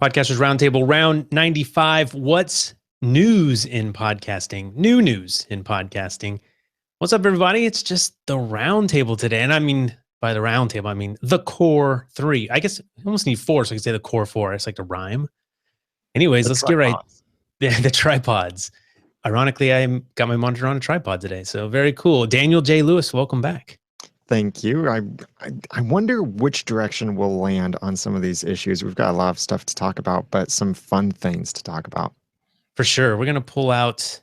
Podcasters Roundtable, round 95. What's news in podcasting? New news in podcasting. What's up, everybody? It's just the Roundtable today. And I mean, by the Roundtable, I mean the core three. I guess you almost need four, so I can say the core four. It's like a rhyme. Anyways, let's get right. The tripods. Ironically, I got my monitor on a tripod today. So very cool. Daniel J. Lewis, welcome back. Thank you. I wonder which direction we'll land on some of these issues. We've got a lot of stuff to talk about, but some fun things to talk about. For sure. We're going to pull out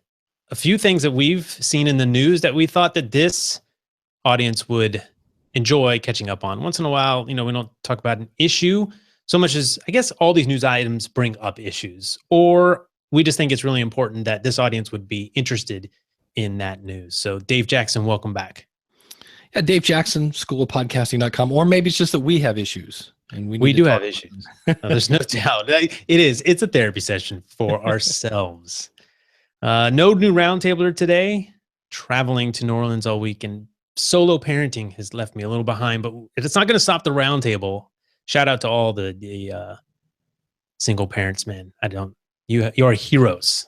a few things that we've seen in the news that we thought that this audience would enjoy catching up on. Once in a while, we don't talk about an issue so much as, I guess, all these news items bring up issues, or we just think it's really important that this audience would be interested in that news. So Dave Jackson, welcome back. Yeah, Dave Jackson, schoolofpodcasting.com, or maybe it's just that we have issues. And we do have issues. No, there's no doubt. It's a therapy session for ourselves. No new roundtabler today. Traveling to New Orleans all week, and solo parenting has left me a little behind, but it's not going to stop the roundtable. Shout out to all the single parents, man. You are heroes.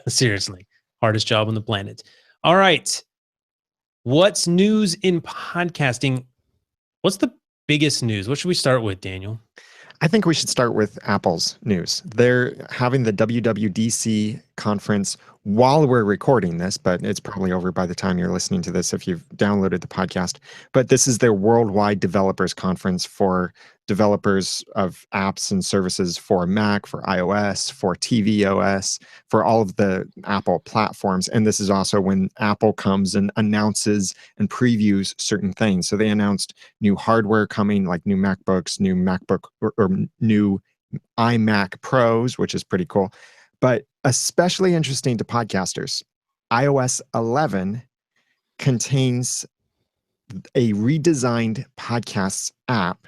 Seriously. Hardest job on the planet. All right. What's news in podcasting? What's the biggest news? What should we start with, Daniel? I think we should start with Apple's news. They're having the WWDC conference while we're recording this, but it's probably over by the time you're listening to this if you've downloaded the podcast. But this is their worldwide developers conference for developers of apps and services for Mac, for iOS, for tvOS, for all of the Apple platforms. And this is also when Apple comes and announces and previews certain things. So they announced new hardware coming, like new MacBooks, new MacBook or new iMac Pros, which is pretty cool. But especially interesting to podcasters, iOS 11 contains a redesigned podcasts app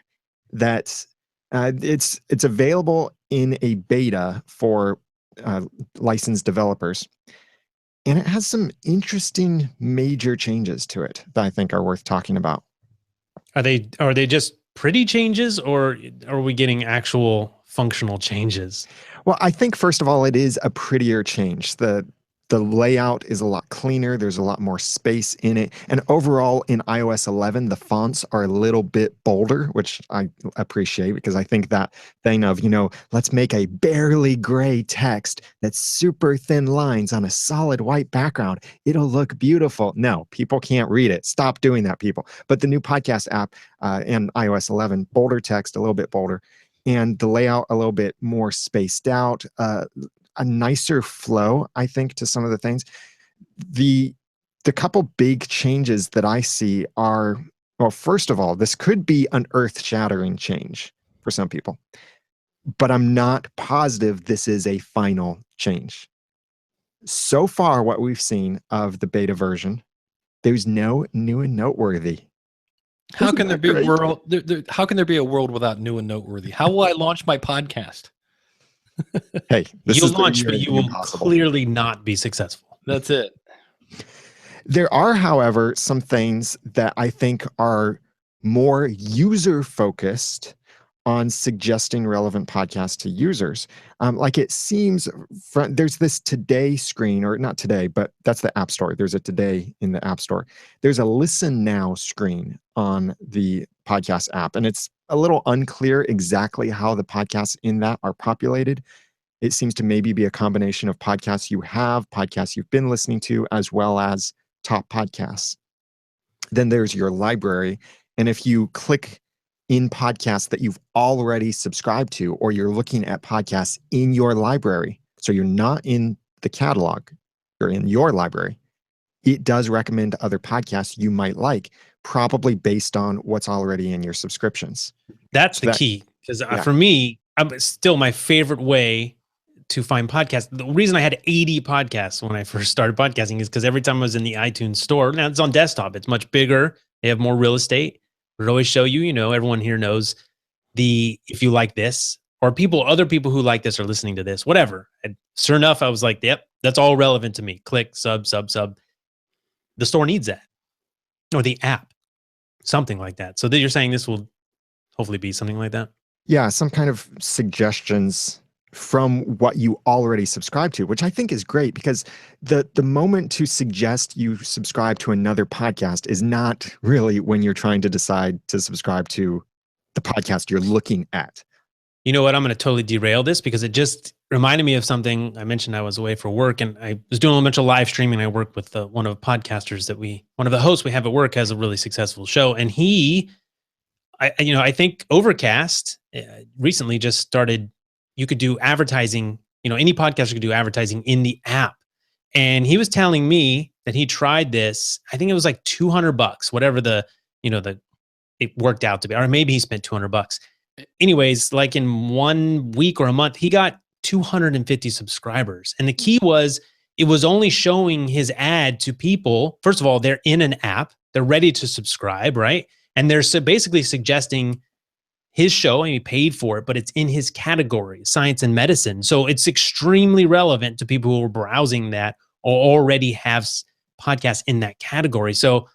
that it's available in a beta for licensed developers. And it has some interesting major changes to it that I think are worth talking about. Are they just pretty changes, or are we getting actual functional changes? Well, I think, first of all, it is a prettier change. The layout is a lot cleaner. There's a lot more space in it. And overall, in iOS 11, the fonts are a little bit bolder, which I appreciate, because I think that thing of, let's make a barely gray text that's super thin lines on a solid white background. It'll look beautiful. No, people can't read it. Stop doing that, people. But the new podcast app and iOS 11, bolder text, a little bit bolder, and the layout a little bit more spaced out, a nicer flow, I think, to some of the things. The couple big changes that I see are, well, first of all, this could be an earth-shattering change for some people, but I'm not positive this is a final change. So far, what we've seen of the beta version, there's no new and noteworthy. How can there be a world? How can there be a world without new and noteworthy? How will I launch my podcast? Hey, you'll launch, but you will clearly not be successful. That's it. There are, however, some things that I think are more user-focused on suggesting relevant podcasts to users. Like it seems, there's this Today screen, or not Today, but that's the App Store. There's a Today in the App Store. There's a Listen Now screen on the podcast app, and it's a little unclear exactly how the podcasts in that are populated. It seems to maybe be a combination of podcasts you have, podcasts you've been listening to, as well as top podcasts. Then there's your library, and if you click in podcasts that you've already subscribed to, or you're looking at podcasts in your library, so you're not in the catalog, you're in your library, it does recommend other podcasts you might like, probably based on what's already in your subscriptions. That's the key, because for me, still my favorite way to find podcasts. The reason I had 80 podcasts when I first started podcasting is because every time I was in the iTunes store, now it's on desktop, it's much bigger, they have more real estate. It would always show you, everyone here knows if you like this, or other people who like this are listening to this, whatever. And sure enough, I was like, yep, that's all relevant to me. Click, sub. The store needs that, or the app, something like that. So you're saying this will hopefully be something like that? Yeah, some kind of suggestions from what you already subscribe to, which I think is great because the moment to suggest you subscribe to another podcast is not really when you're trying to decide to subscribe to the podcast you're looking at. You know what? I'm going to totally derail this because it just reminded me of something. I mentioned I was away for work and I was doing a bunch of live streaming. I work with one of the podcasters one of the hosts we have at work has a really successful show. And I think Overcast recently just started, you could do advertising, any podcaster could do advertising in the app. And he was telling me that he tried this. I think it was like $200, whatever it worked out to be, or maybe he spent $200. Anyways, like in 1 week or a month, he got 250 subscribers. And the key was it was only showing his ad to people. First of all, they're in an app, they're ready to subscribe, right? And they're basically suggesting his show, and he paid for it, but it's in his category, science and medicine. So it's extremely relevant to people who are browsing that or already have podcasts in that category. So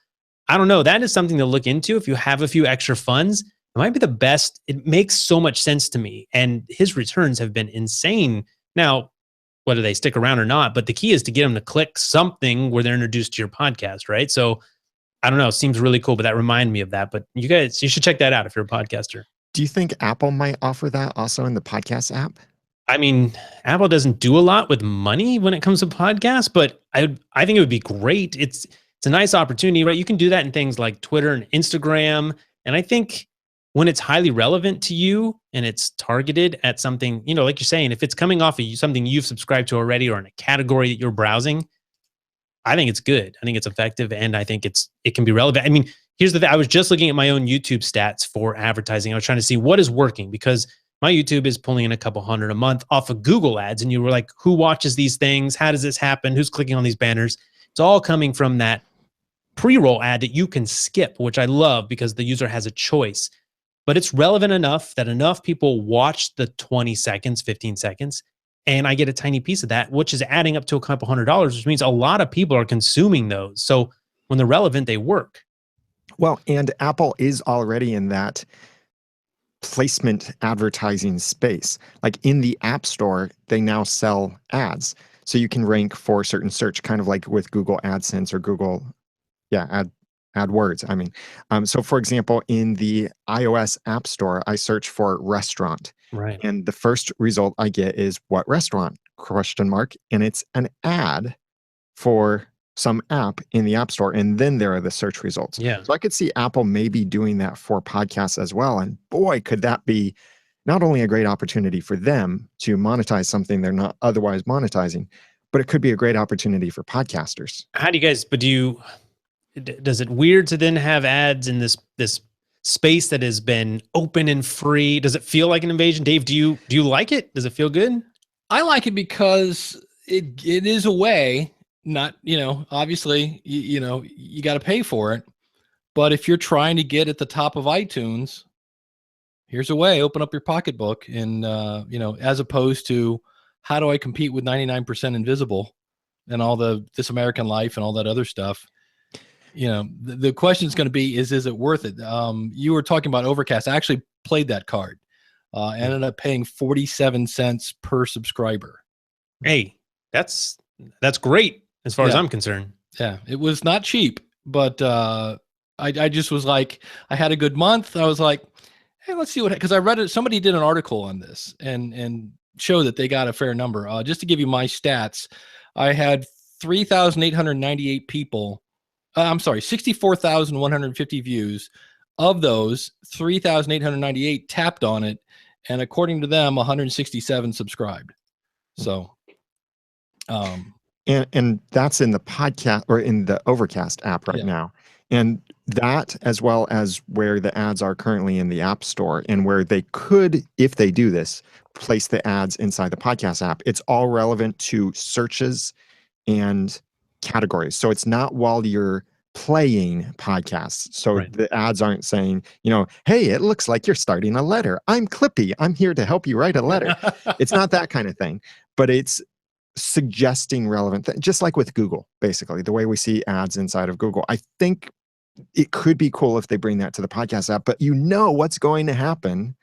I don't know. That is something to look into. If you have a few extra funds, it might be the best. It makes so much sense to me. And his returns have been insane. Now, whether they stick around or not, but the key is to get them to click something where they're introduced to your podcast, right? So I don't know. It seems really cool, but that reminded me of that. But you should check that out if you're a podcaster. Do you think Apple might offer that also in the podcast app? I mean, Apple doesn't do a lot with money when it comes to podcasts, but I think it would be great. It's a nice opportunity, right? You can do that in things like Twitter and Instagram. And I think when it's highly relevant to you and it's targeted at something, like you're saying, if it's coming off of something you've subscribed to already or in a category that you're browsing, I think it's good. I think it's effective, and I think it can be relevant. I mean, here's the thing. I was just looking at my own YouTube stats for advertising. I was trying to see what is working because my YouTube is pulling in a couple hundred a month off of Google ads. And you were like, who watches these things? How does this happen? Who's clicking on these banners? It's all coming from that pre-roll ad that you can skip, which I love because the user has a choice. But it's relevant enough that enough people watch the 20 seconds, 15 seconds, and I get a tiny piece of that, which is adding up to a couple $100, which means a lot of people are consuming those. So when they're relevant, they work. Well, and Apple is already in that placement advertising space. Like in the App Store, they now sell ads. So you can rank for certain search, kind of like with Google AdSense or Google, AdWords. I mean, so for example, in the iOS App Store, I search for restaurant. Right. And the first result I get is what restaurant? ? And it's an ad for some app in the App Store, and then there are the search results. Yeah. So I could see Apple maybe doing that for podcasts as well. And boy, could that be not only a great opportunity for them to monetize something they're not otherwise monetizing, but it could be a great opportunity for podcasters. How do you guys, does it weird to then have ads in this space that has been open and free? Does it feel like an invasion? Dave, do you like it? Does it feel good? I like it because it is a way. Not, obviously, you got to pay for it. But if you're trying to get at the top of iTunes, here's a way. Open up your pocketbook and, as opposed to how do I compete with 99% Invisible and all This American Life and all that other stuff. The question is going to be, is it worth it? You were talking about Overcast. I actually played that card. Ended up paying 47 cents per subscriber. Hey, that's great. As far as I'm concerned. Yeah, it was not cheap, but I just was like, I had a good month. I was like, hey, let's see because I read it. Somebody did an article on this and showed that they got a fair number. Just to give you my stats, I had 3,898 people. I'm sorry, 64,150 views. Of those, 3,898 tapped on it, and according to them, 167 subscribed. So, And that's in the podcast or in the Overcast app right now. And that, as well as where the ads are currently in the App Store and where they could, if they do this, place the ads inside the podcast app, it's all relevant to searches and categories. So it's not while you're playing podcasts. So the ads aren't saying, hey, it looks like you're starting a letter. I'm Clippy. I'm here to help you write a letter. It's not that kind of thing, but it's suggesting relevant things, just like with Google, basically, the way we see ads inside of Google. I think it could be cool if they bring that to the podcast app, but what's going to happen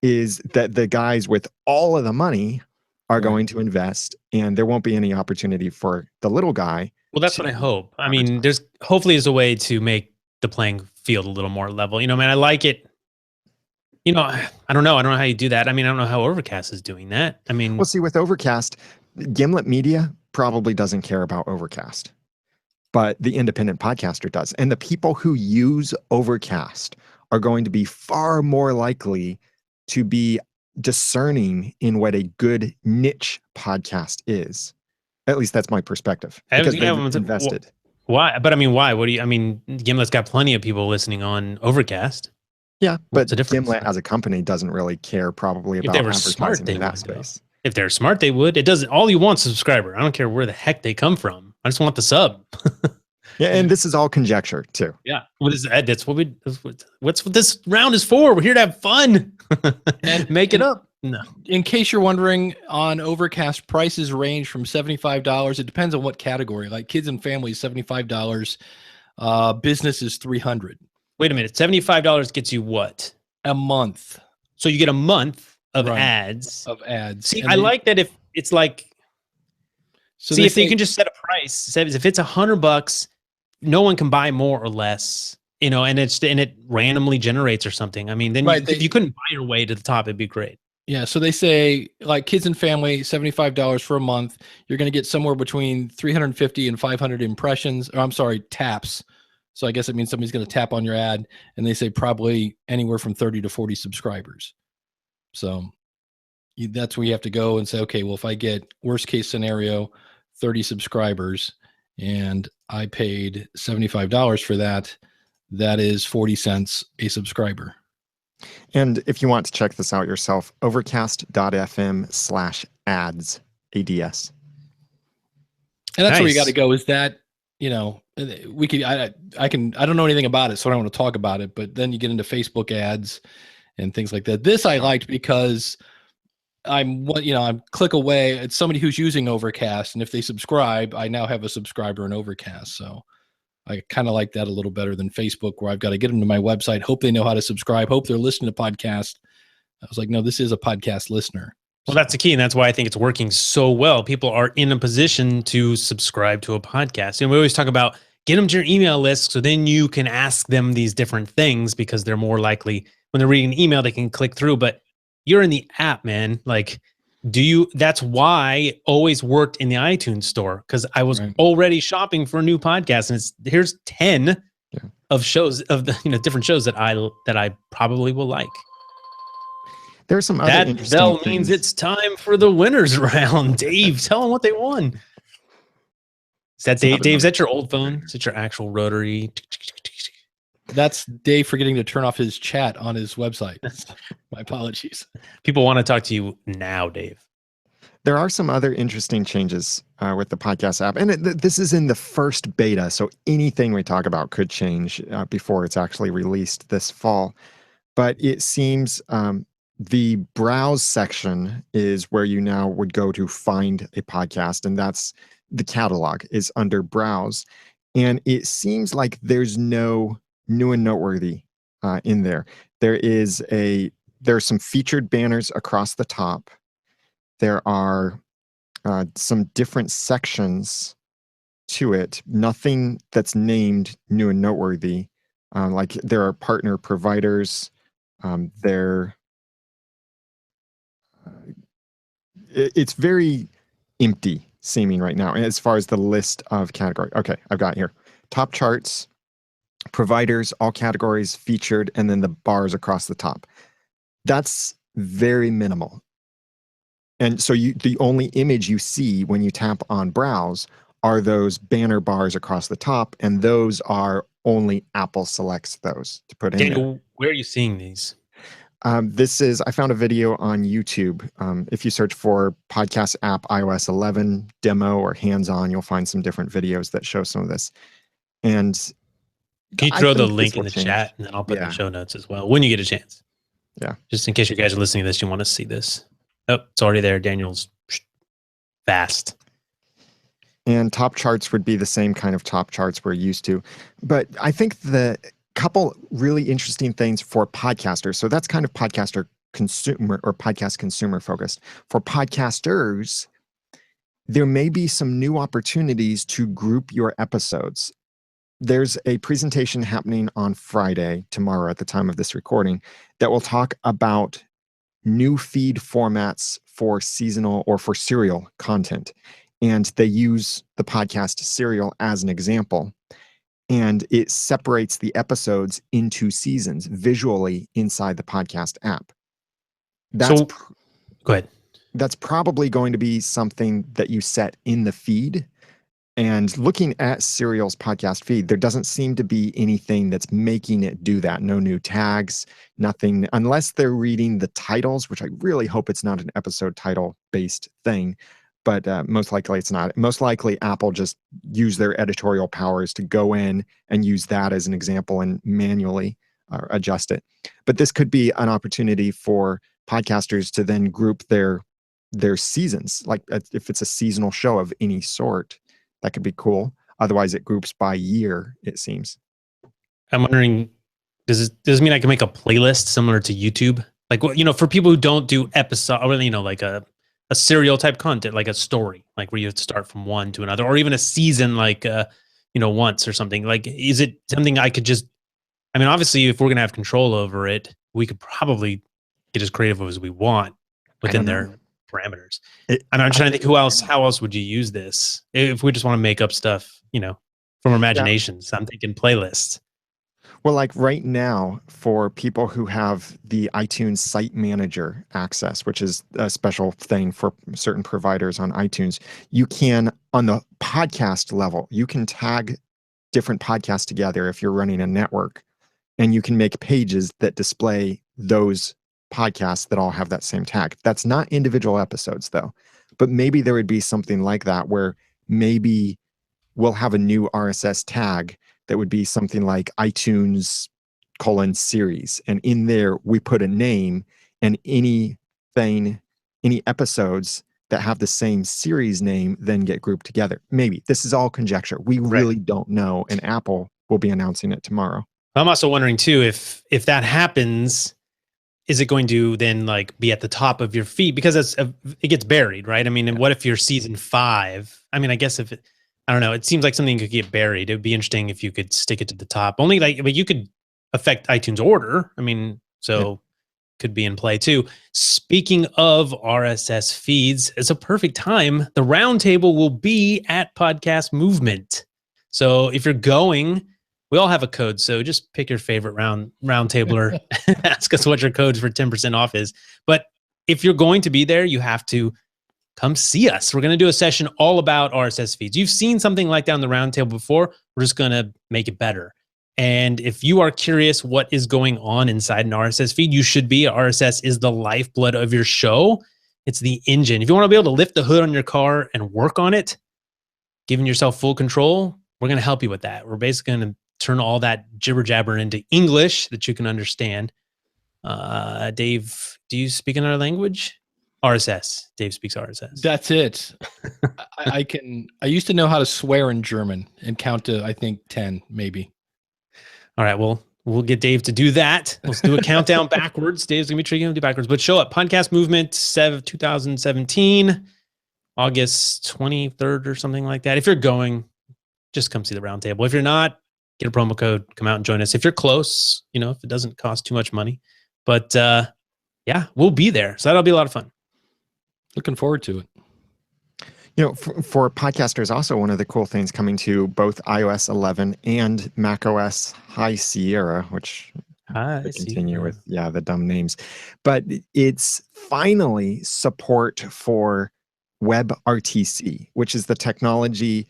is that the guys with all of the money are Right. going to invest, and there won't be any opportunity for the little guy. Well, that's to what I hope. I mean, advertise. there's hopefully is a way to make the playing field a little more level. You know, man, I like it. You know, I don't know. I don't know how you do that. I mean, I don't know how Overcast is doing that. I mean, Well, see, with Overcast, Gimlet Media probably doesn't care about Overcast, but the independent podcaster does. And the people who use Overcast are going to be far more likely to be discerning in what a good niche podcast is. At least that's my perspective, because they've invested. Why? But I mean, why? What do you? I mean, Gimlet's got plenty of people listening on Overcast. Yeah, What's but the difference? Gimlet as a company doesn't really care probably If about they were advertising smart, they in that would, though. space. If they're smart, they would. It doesn't. All you want is a subscriber. I don't care where the heck they come from. I just want the sub. Yeah, and this is all conjecture too. Yeah. What is that? That's what we. What's what this round is for? We're here to have fun and make it up. No. In case you're wondering, on Overcast, prices range from $75. It depends on what category. Like kids and families, $75. Business is $300 Wait a minute. $75 gets you what? a month So you get a month of Right. ads. of ads. See, And I they- like that if it's like, So see, they if they say- can just set a price, says if it's $100, no one can buy more or less, you know, and it randomly generates or something. I mean, then Right, if you couldn't buy your way to the top, it'd be great. Yeah, so they say like kids and family, $75 for a month. You're going to get somewhere between 350 and 500 impressions, or I'm sorry, taps. So I guess it means somebody's going to tap on your ad, and they say probably anywhere from 30 to 40 subscribers. So that's where you have to go and say, okay, well, if I get worst case scenario, 30 subscribers, and I paid $75 for that, that is 40 cents a subscriber. And if you want to check this out yourself, overcast.fm/ads, ADS. And that's where you Nice. got to go. Is that, you know, we could, I don't know anything about it, so I don't want to talk about it, but then you get into Facebook ads and things like that. This I liked because I'm click away. It's somebody who's using Overcast. And if they subscribe, I now have a subscriber in Overcast. So I kind of like that a little better than Facebook, where I've got to get them to my website, hope they know how to subscribe, hope they're listening to podcasts. I was like, no, this is a podcast listener. Well, that's the key. And that's why I think it's working so well. People are in a position to subscribe to a podcast. And we always talk about get them to your email list so then you can ask them these different things, because they're more likely when they're reading an email, they can click through. But you're in the app, man. Like, that's why it always worked in the iTunes store, because I was Right. already shopping for a new podcast. And here's 10 of shows of the different shows that I probably will like. There are some other That interesting bell things. means it's time for the winners round. Dave, tell them what they won. Is that Dave? Dave, is that your old phone? Is it your actual rotary? That's Dave forgetting to turn off his chat on his website. My apologies. People want to talk to you now, Dave. There are some other interesting changes with the podcast app. And this is in the first beta, so anything we talk about could change before it's actually released this fall. But it seems the browse section is where you now would go to find a podcast, and that's the catalog is under browse. And it seems like there's no new and noteworthy in there. There are some featured banners across the top. There are some different sections to it. Nothing that's named new and noteworthy. Like there are partner providers. It's very empty seeming right now as far as the list of category. Okay, I've got here top charts, providers, all categories featured, and then the bars across the top. That's very minimal. And so the only image you see when you tap on browse are those banner bars across the top, and those are only Apple selects those to put in there. Daniel, where are you seeing these? I found a video on YouTube. If you search for podcast app iOS 11 demo or hands-on, you'll find some different videos that show some of this. And Can you I throw the think this link in will the change. chat, and then I'll put it in Yeah. the show notes as well when you get a chance. Yeah. Just in case you guys are listening to this, you want to see this. Oh, it's already there. Daniel's fast. And top charts would be the same kind of top charts we're used to. But I think the couple really interesting things for podcasters. So that's kind of podcaster consumer or podcast consumer focused. For podcasters, there may be some new opportunities to group your episodes. There's a presentation happening on Friday, tomorrow at the time of this recording, that will talk about new feed formats for seasonal or for serial content. And they use the podcast Serial as an example. And it separates the episodes into seasons visually inside the podcast app. That's go ahead. That's probably going to be something that you set in the feed. And looking at Serial's podcast feed, there doesn't seem to be anything that's making it do that. No new tags, nothing, unless they're reading the titles, which I really hope it's not an episode title based thing. But most likely it's not. Most likely Apple just used their editorial powers to go in and use that as an example and manually adjust it. But this could be an opportunity for podcasters to then group their seasons. Like if it's a seasonal show of any sort, that could be cool. Otherwise it groups by year, it seems. I'm wondering, does it mean I can make a playlist similar to YouTube? Like, for people who don't do episode, or, like a serial type content, like a story, like where you have to start from one to another, or even a season, like, once or something. Like, is it something I could just, obviously if we're going to have control over it, we could probably get as creative as we want within their parameters. I'm trying to think how else would you use this if we just want to make up stuff, from our imaginations. Yeah. I'm thinking playlists. Well, like right now, for people who have the iTunes Site Manager access, which is a special thing for certain providers on iTunes, you can, on the podcast level, you can tag different podcasts together if you're running a network, and you can make pages that display those podcasts that all have that same tag. That's not individual episodes, though, but maybe there would be something like that where maybe we'll have a new RSS tag that would be something like iTunes :series. And in there, we put a name, and any episodes that have the same series name then get grouped together. Maybe. This is all conjecture. We really don't know. And Apple will be announcing it tomorrow. I'm also wondering too, if that happens, is it going to then like be at the top of your feed? Because it gets buried, right? And what if you're season 5? I guess I don't know. It seems like something could get buried. It would be interesting if you could stick it to the top. Only but you could affect iTunes order. Could be in play too. Speaking of RSS feeds, it's a perfect time. The Roundtable will be at Podcast Movement. So if you're going, we all have a code. So just pick your favorite Roundtabler. Ask us what your code for 10% off is. But if you're going to be there, you have to come see us. We're going to do a session all about RSS feeds. You've seen something like that on the Roundtable before. We're just going to make it better. And if you are curious what is going on inside an RSS feed, you should be. RSS is the lifeblood of your show. It's the engine. If you want to be able to lift the hood on your car and work on it, giving yourself full control, we're going to help you with that. We're basically going to turn all that jibber jabber into English that you can understand. Dave, do you speak another language? RSS. Dave speaks RSS. That's it. I used to know how to swear in German and count to, I think, 10, maybe. All right. Well, we'll get Dave to do that. Let's do a countdown backwards. Dave's going to be tricky to do backwards, but show up. Podcast Movement 2017, August 23rd or something like that. If you're going, just come see the Roundtable. If you're not, get a promo code, come out and join us. If you're close, if it doesn't cost too much money, but yeah, we'll be there. So that'll be a lot of fun. Looking forward to it. For podcasters, also one of the cool things coming to both iOS 11 and macOS High Sierra, which they continue with, the dumb names. But it's finally support for WebRTC, which is the technology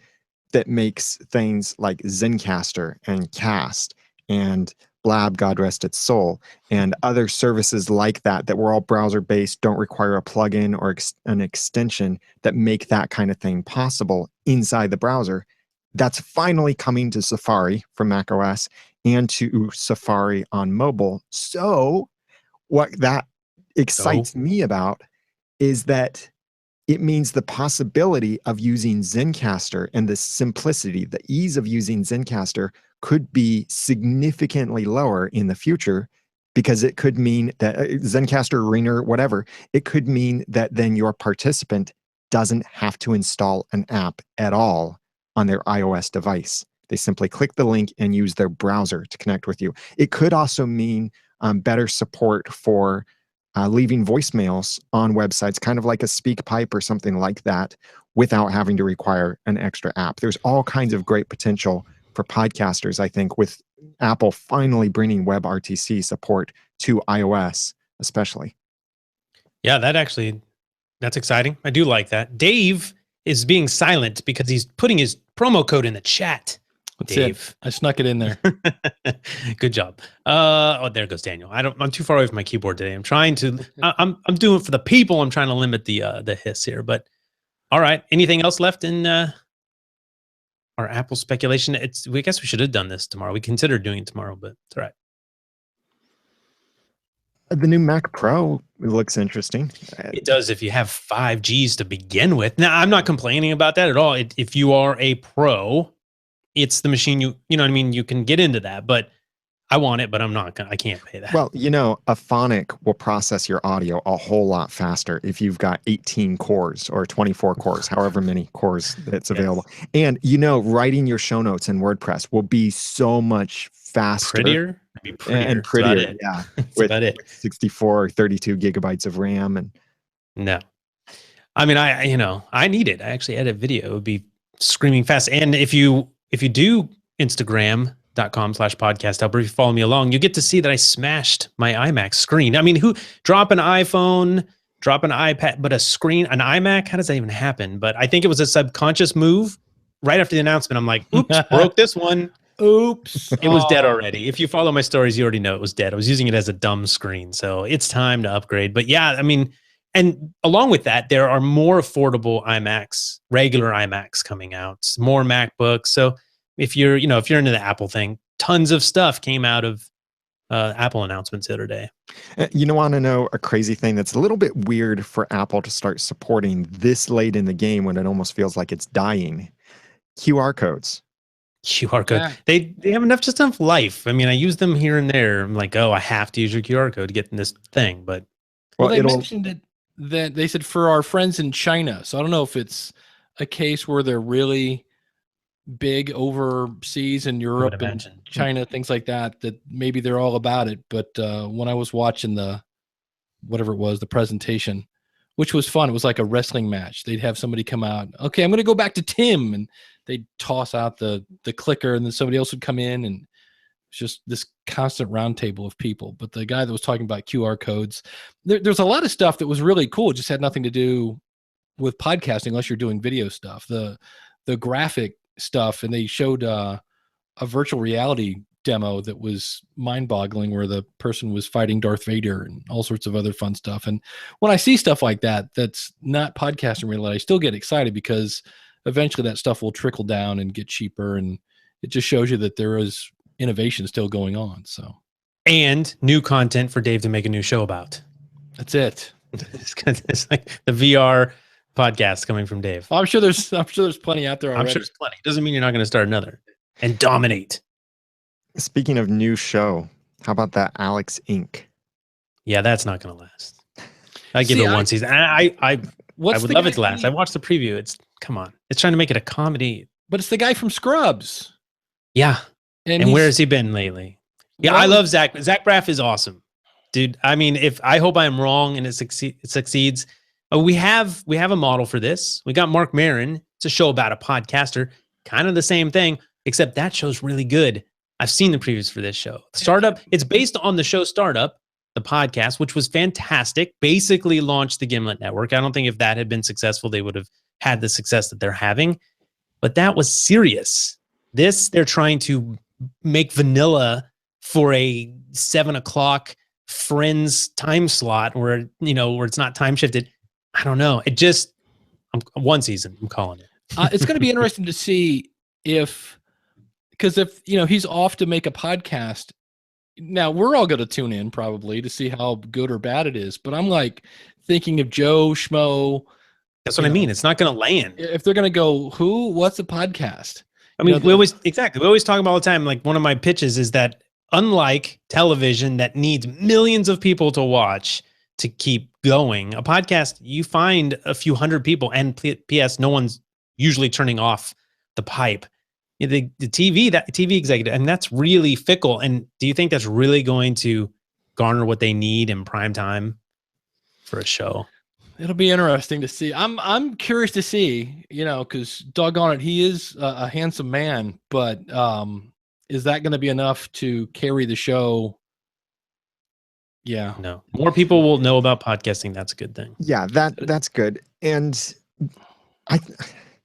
that makes things like Zencastr and Cast and Blab, God rest its soul, and other services like that were all browser-based, don't require a plugin or an extension that make that kind of thing possible inside the browser. That's finally coming to Safari from macOS and to Safari on mobile. So what that excites me about is that it means the possibility of using Zencastr and the simplicity, the ease of using Zencastr could be significantly lower in the future because it could mean that Zencaster, Arena, whatever, it could mean that then your participant doesn't have to install an app at all on their iOS device. They simply click the link and use their browser to connect with you. It could also mean better support for leaving voicemails on websites, kind of like a SpeakPipe or something like that, without having to require an extra app. There's all kinds of great potential for podcasters, I think, with Apple finally bringing WebRTC support to iOS, especially. Yeah, that's exciting. I do like that. Dave is being silent because he's putting his promo code in the chat. That's Dave. it. I snuck it in there. Good job. There goes Daniel. I'm too far away from my keyboard today. I'm trying to. I'm doing it for the people. I'm trying to limit the hiss here. But all right. Anything else left in our Apple speculation? I guess we should have done this tomorrow. We considered doing it tomorrow, but it's all right. The new Mac Pro looks interesting. It does if you have 5Gs to begin with. Now, I'm not complaining about that at all. If you are a pro, it's the machine you know what I mean? You can get into that, but I want it, but I can't pay that. Well, a phonic will process your audio a whole lot faster if you've got 18 cores or 24 cores, however many cores that's available. Yes. And, writing your show notes in WordPress will be so much faster. Prettier? And prettier, yeah. With 64 or 32 gigabytes of RAM. And no. I mean, I need it. I actually edit video. It would be screaming fast. And if you do Instagram.com/podcast helper, if you follow me along, you get to see that I smashed my iMac screen. I mean, drop an iPhone, drop an iPad, but an iMac, how does that even happen? But I think it was a subconscious move. Right after the announcement, I'm like, oops, broke this one. Oops. It was dead already. If you follow my stories, you already know it was dead. I was using it as a dumb screen. So it's time to upgrade. But yeah, I mean, and along with that, there are more affordable iMacs, regular iMacs coming out, more MacBooks. So if you're into the Apple thing, tons of stuff came out of Apple announcements the other day. You want to know a crazy thing that's a little bit weird for Apple to start supporting this late in the game when it almost feels like it's dying? QR codes. QR code. Yeah. They have enough life. I mean, I use them here and there. I'm like, I have to use your QR code to get in this thing. But well, they mentioned it that they said for our friends in China. So I don't know if it's a case where they're really big overseas in Europe and China, things like that maybe they're all about it. But when I was watching the presentation, which was fun, it was like a wrestling match. They'd have somebody come out. Okay, I'm going to go back to Tim, and they'd toss out the clicker, and then somebody else would come in, and it's just this constant roundtable of people. But the guy that was talking about QR codes, there's a lot of stuff that was really cool. It just had nothing to do with podcasting unless you're doing video stuff. The graphic stuff, and they showed a virtual reality demo that was mind-boggling where the person was fighting Darth Vader and all sorts of other fun stuff. And when I see stuff like that that's not podcasting related, I still get excited because eventually that stuff will trickle down and get cheaper, and it just shows you that there is innovation still going on. So, and new content for Dave to make a new show about. That's it. It's like the VR podcast coming from Dave. I'm sure there's plenty out there already. I'm sure there's plenty. Doesn't mean you're not going to start another and dominate. Speaking of new show, how about that Alex Inc? Yeah, that's not going to last. I give it one season. I would love it to last. I watched the preview. Come on. It's trying to make it a comedy. But it's the guy from Scrubs. Yeah. And where has he been lately? Yeah, I love Zach. Zach Braff is awesome. Dude, I mean, I hope I'm wrong and it succeeds. We have a model for this. We got Mark Maron. It's a show about a podcaster. Kind of the same thing, except that show's really good. I've seen the previews for this show. Startup, it's based on the show Startup, the podcast, which was fantastic. Basically launched the Gimlet Network. I don't think if that had been successful, they would have had the success that they're having. But that was serious. They're trying to make vanilla for a 7:00 Friends time slot where it's not time shifted. I don't know. One season, I'm calling it. It's going to be interesting to see because if he's off to make a podcast. Now we're all going to tune in probably to see how good or bad it is. But I'm like thinking of Joe Schmo. That's what I mean. It's not going to land. If they're going to go, what's a podcast? I mean, we always talk about all the time. Like one of my pitches is that unlike television that needs millions of people to watch to keep going, a podcast, you find a few hundred people, and PS, no one's usually turning off the pipe. The TV executive, and that's really fickle. And do you think that's really going to garner what they need in prime time for a show? It'll be interesting to see. I'm curious to see, because doggone it, he is a handsome man, but is that going to be enough to carry the show? Yeah. No. More people will know about podcasting. That's a good thing. Yeah, that's good. And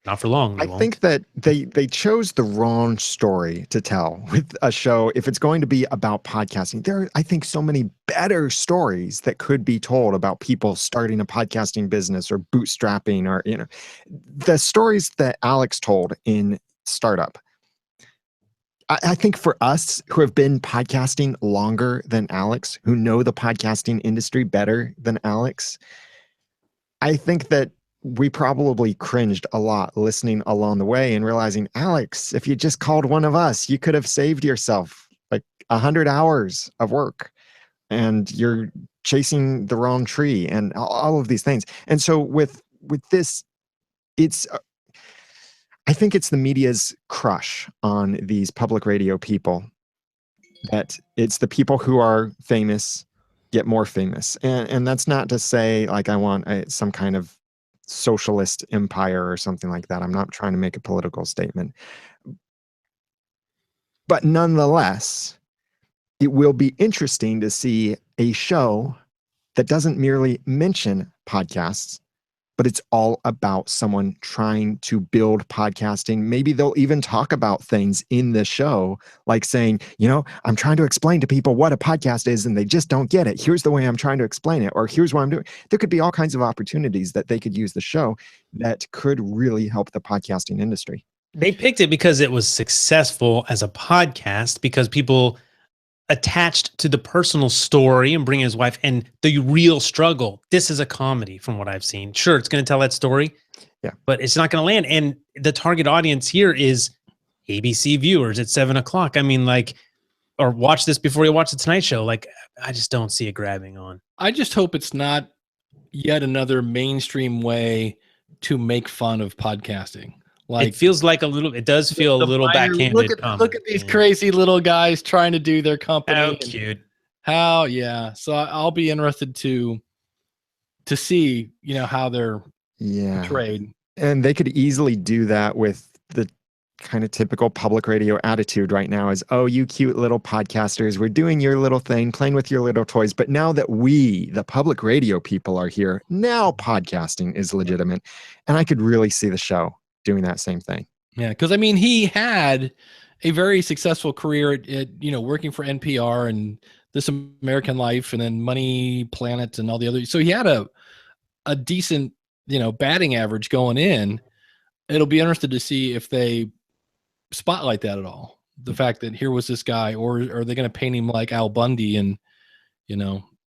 not for long. I think that they chose the wrong story to tell with a show. If it's going to be about podcasting, there are, I think, so many better stories that could be told about people starting a podcasting business or bootstrapping, or the stories that Alex told in Startup. I think for us who have been podcasting longer than Alex, who know the podcasting industry better than Alex, I think that we probably cringed a lot listening along the way and realizing, Alex, if you just called one of us, you could have saved yourself like 100 hours of work, and you're chasing the wrong tree and all of these things. And so with this, I think it's the media's crush on these public radio people, that it's the people who are famous get more famous. And that's not to say like I want some kind of socialist empire or something like that. I'm not trying to make a political statement. But nonetheless, it will be interesting to see a show that doesn't merely mention podcasts, but it's all about someone trying to build podcasting. Maybe they'll even talk about things in the show, like saying, I'm trying to explain to people what a podcast is and they just don't get it. Here's the way I'm trying to explain it, or here's what I'm doing. There could be all kinds of opportunities that they could use the show that could really help the podcasting industry. They picked it because it was successful as a podcast, because people attached to the personal story and bringing his wife and the real struggle. This is a comedy from what I've seen. Sure, it's going to tell that story, but it's not going to land. And the target audience here is ABC viewers at 7:00. I mean, or watch this before you watch the Tonight Show. I just don't see it grabbing on. I just hope it's not yet another mainstream way to make fun of podcasting. It feels like it does feel a little backhanded. Look at these crazy little guys trying to do their company. How cute. So I'll be interested to see, how they're portrayed. And they could easily do that with the kind of typical public radio attitude right now is, oh, you cute little podcasters, we're doing your little thing, playing with your little toys. But now that we, the public radio people, are here, now podcasting is legitimate. And I could really see the show doing that same thing. Yeah, because he had a very successful career at working for NPR and This American Life, and then Money Planet and all the other. So he had a decent batting average going in. It'll be interesting to see if they spotlight that at all. The fact that here was this guy, or are they going to paint him like Al Bundy and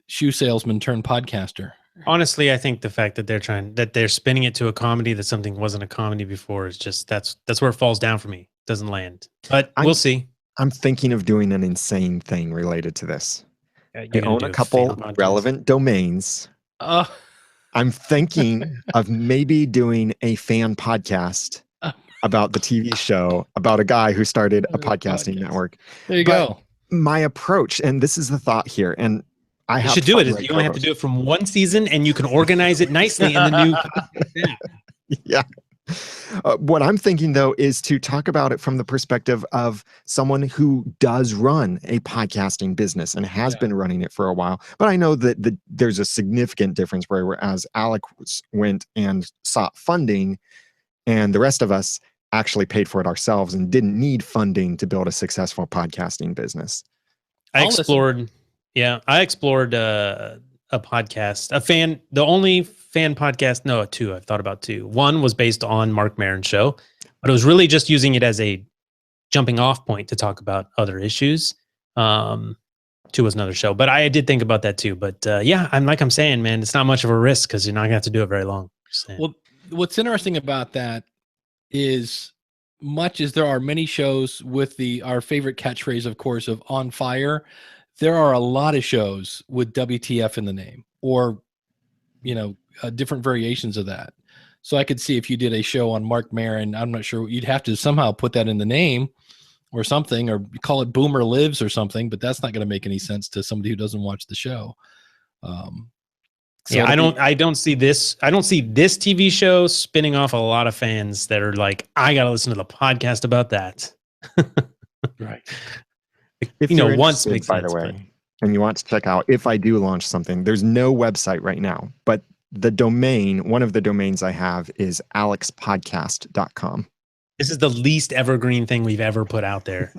shoe salesman turned podcaster? Honestly, I think the fact that they're spinning it to a comedy that something wasn't a comedy before is just that's where it falls down for me. It doesn't land, but we'll see. I'm thinking of doing an insane thing related to this. I own a couple relevant domains. I'm thinking of maybe doing a fan podcast about the TV show about a guy who started a podcasting network. There you go. My approach, and this is the thought here, and you should do it. You only have to do it from one season, and you can organize it nicely in the new. Yeah. What I'm thinking, though, is to talk about it from the perspective of someone who does run a podcasting business and has been running it for a while. But I know that there's a significant difference whereas Alex went and sought funding, and the rest of us actually paid for it ourselves and didn't need funding to build a successful podcasting business. I explored a podcast, the only fan podcast. No, two. I've thought about two. One was based on Mark Maron's show, but it was really just using it as a jumping off point to talk about other issues. Two was another show, but I did think about that too. But I'm saying, man, it's not much of a risk because you're not gonna have to do it very long. Well, what's interesting about that is much as there are many shows with our favorite catchphrase, of course, of on fire, there are a lot of shows with WTF in the name, or different variations of that. So I could see if you did a show on Mark Maron, I'm not sure, you'd have to somehow put that in the name or something, or call it Boomer Lives or something, but that's not going to make any sense to somebody who doesn't watch the show. I don't see this TV show spinning off a lot of fans that are like, I got to listen to the podcast about that. Right. If you're interested, by the way, and you want to check out if I do launch something, there's no website right now, but the domain, one of the domains I have is alexpodcast.com. This is the least evergreen thing we've ever put out there.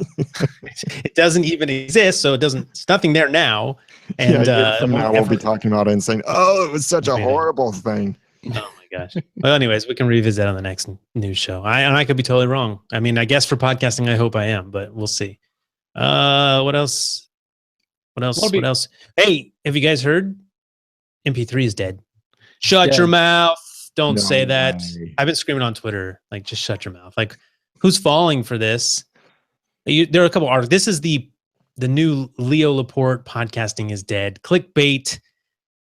It doesn't even exist, so it's nothing there now. And from now we'll be talking about it and saying, "Oh, it was such a horrible thing." Oh my gosh. Well, anyways, we can revisit on the next news show. I could be totally wrong. I mean, I guess for podcasting, I hope I am, but we'll see. What else? What else? Hey, have you guys heard? MP3 is dead. Shut your mouth. Don't say that. I've been screaming on Twitter, like, just shut your mouth. Like, who's falling for this? There are a couple articles. This is the new Leo Laporte podcasting is dead. Clickbait.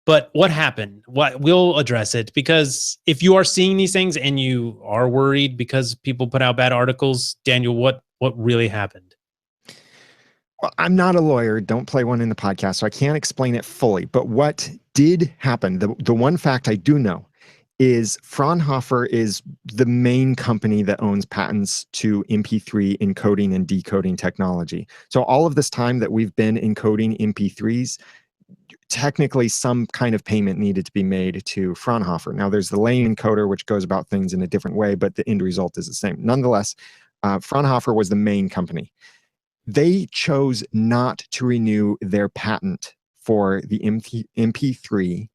But what happened? We'll address it, because if you are seeing these things and you are worried because people put out bad articles, Daniel, what really happened? Well, I'm not a lawyer. Don't play one in the podcast, so I can't explain it fully. But what did happen, the one fact I do know, is Fraunhofer is the main company that owns patents to MP3 encoding and decoding technology. So all of this time that we've been encoding MP3s, technically some kind of payment needed to be made to Fraunhofer. Now there's the lane encoder, which goes about things in a different way, but the end result is the same. Nonetheless, Fraunhofer was the main company. They chose not to renew their patent for the MP3,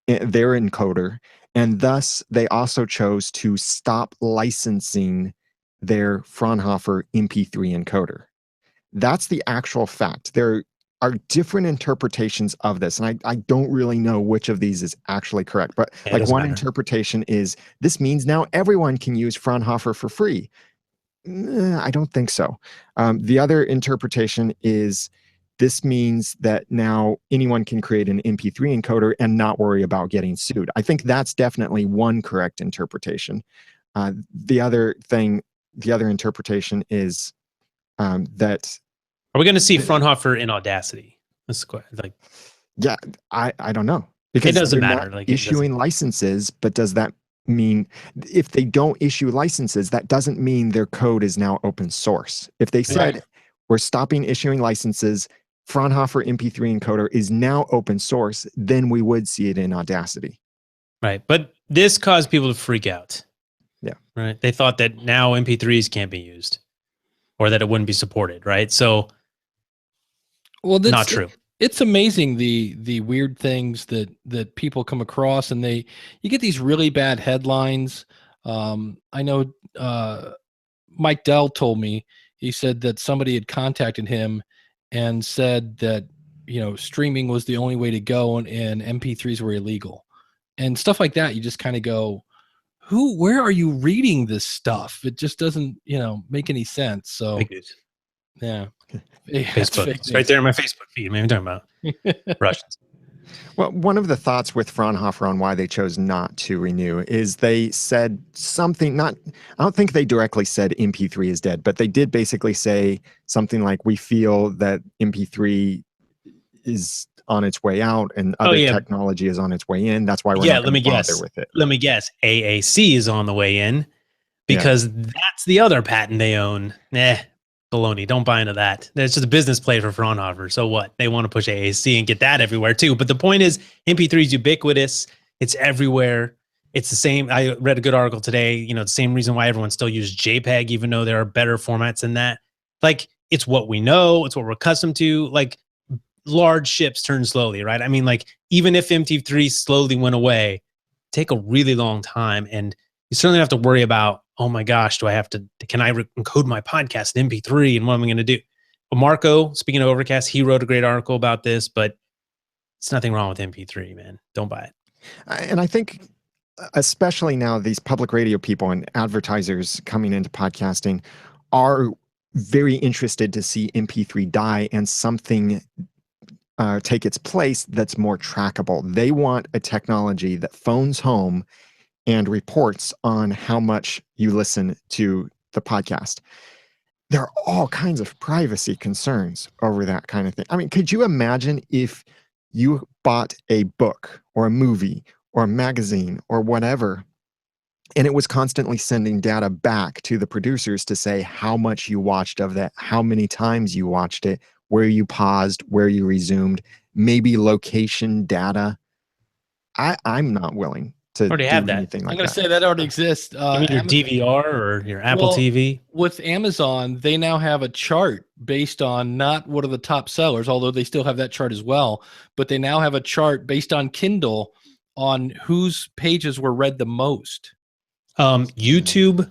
their encoder, and thus they also chose to stop licensing their Fraunhofer MP3 encoder. That's the actual fact. There are different interpretations of this, and I don't really know which of these is actually correct, but like one interpretation is this means now everyone can use Fraunhofer for free. I don't think so. The other interpretation is this means that now anyone can create an MP3 encoder and not worry about getting sued. I think that's definitely one correct interpretation. The other interpretation is that. Are we going to see Fraunhofer in Audacity? Yeah, I don't know, because it doesn't matter. Like issuing licenses, but does that mean if they don't issue licenses, that doesn't mean their code is now open source? If they said we're stopping issuing licenses, Fraunhofer MP3 encoder is now open source, then we would see it in Audacity. Right. But this caused people to freak out. Yeah. Right. They thought that now MP3s can't be used, or that it wouldn't be supported. Right. So, well, that's not true. It's amazing the weird things that people come across, and you get these really bad headlines. I know Mike Dell told me, he said that somebody had contacted him and said that streaming was the only way to go, and MP3s were illegal and stuff like that. You just kind of go, where are you reading this stuff? It just doesn't make any sense. So yeah. Facebook. It's right there in my Facebook feed. Maybe I'm talking about Russians. Well, one of the thoughts with Fraunhofer on why they chose not to renew is they said something, I don't think they directly said MP3 is dead, but they did basically say something like, we feel that MP3 is on its way out and other technology is on its way in. That's why we're not going to bother with it. Let me guess. AAC is on the way in, because that's the other patent they own. Baloney. Don't buy into that. It's just a business play for Fraunhofer. So what? They want to push AAC and get that everywhere too. But the point is, MP3 is ubiquitous. It's everywhere. It's the same. I read a good article today. The same reason why everyone still uses JPEG, even though there are better formats than that. Like, it's what we know. It's what we're accustomed to. Like, large ships turn slowly, right? I mean, like, even if MP3 slowly went away, take a really long time. And you certainly have to worry about, oh my gosh, can I encode my podcast in MP3, and what am I going to do? But Marco, speaking of Overcast, he wrote a great article about this, but it's nothing wrong with MP3, man. Don't buy it. And I think especially now, these public radio people and advertisers coming into podcasting are very interested to see MP3 die and something take its place that's more trackable. They want a technology that phones home and reports on how much you listen to the podcast. There are all kinds of privacy concerns over that kind of thing. I mean, could you imagine if you bought a book or a movie or a magazine or whatever, and it was constantly sending data back to the producers to say how much you watched of that, how many times you watched it, where you paused, where you resumed, maybe location data? I'm not willing to Already do have that. anything I'm like going to that. say that already exists. You mean your DVR or your Apple TV? With Amazon, they now have a chart based on not what are the top sellers, although they still have that chart as well, but they now have a chart based on Kindle on whose pages were read the most. YouTube,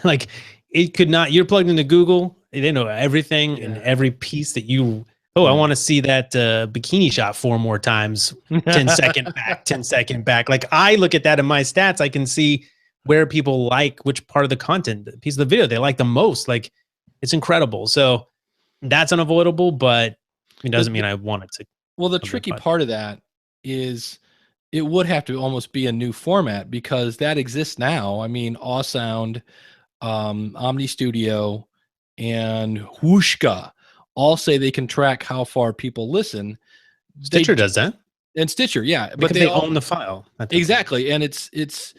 like it could not, you're plugged into Google. They know everything and every piece that you, I want to see that bikini shot 4 more times, 10-second back, 10-second back. Like I look at that in my stats, I can see where people like which part of the content, piece of the video they like the most. Like it's incredible. So that's unavoidable, but it doesn't mean I want it to. Well, the tricky part of that is it would have to almost be a new format because that exists now. I mean, Awsound, Omni Studio, and Whooshka all say they can track how far people listen. Stitcher does that. And Stitcher, yeah. But they own the file. Exactly. And it's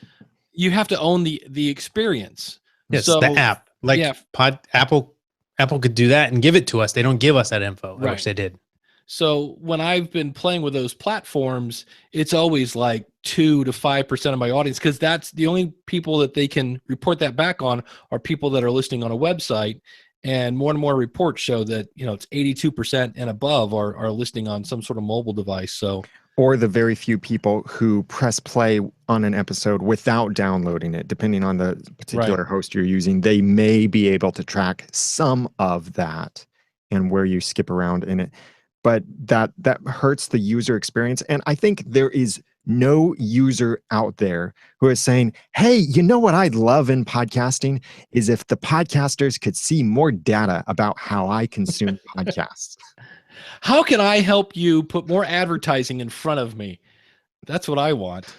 you have to own the experience. Yes, so, the app. Like Apple could do that and give it to us. They don't give us that info. I wish they did. So when I've been playing with those platforms, it's always like 2 to 5% of my audience, because that's the only people that they can report that back on are people that are listening on a website. And more reports show that, it's 82% and above are listening on some sort of mobile device. So, or the very few people who press play on an episode without downloading it, depending on the particular host you're using, they may be able to track some of that and where you skip around in it. But that hurts the user experience. And I think there is no user out there who is saying, hey, you know what I'd love in podcasting is if the podcasters could see more data about how I consume podcasts. How can I help you put more advertising in front of me? That's what I want.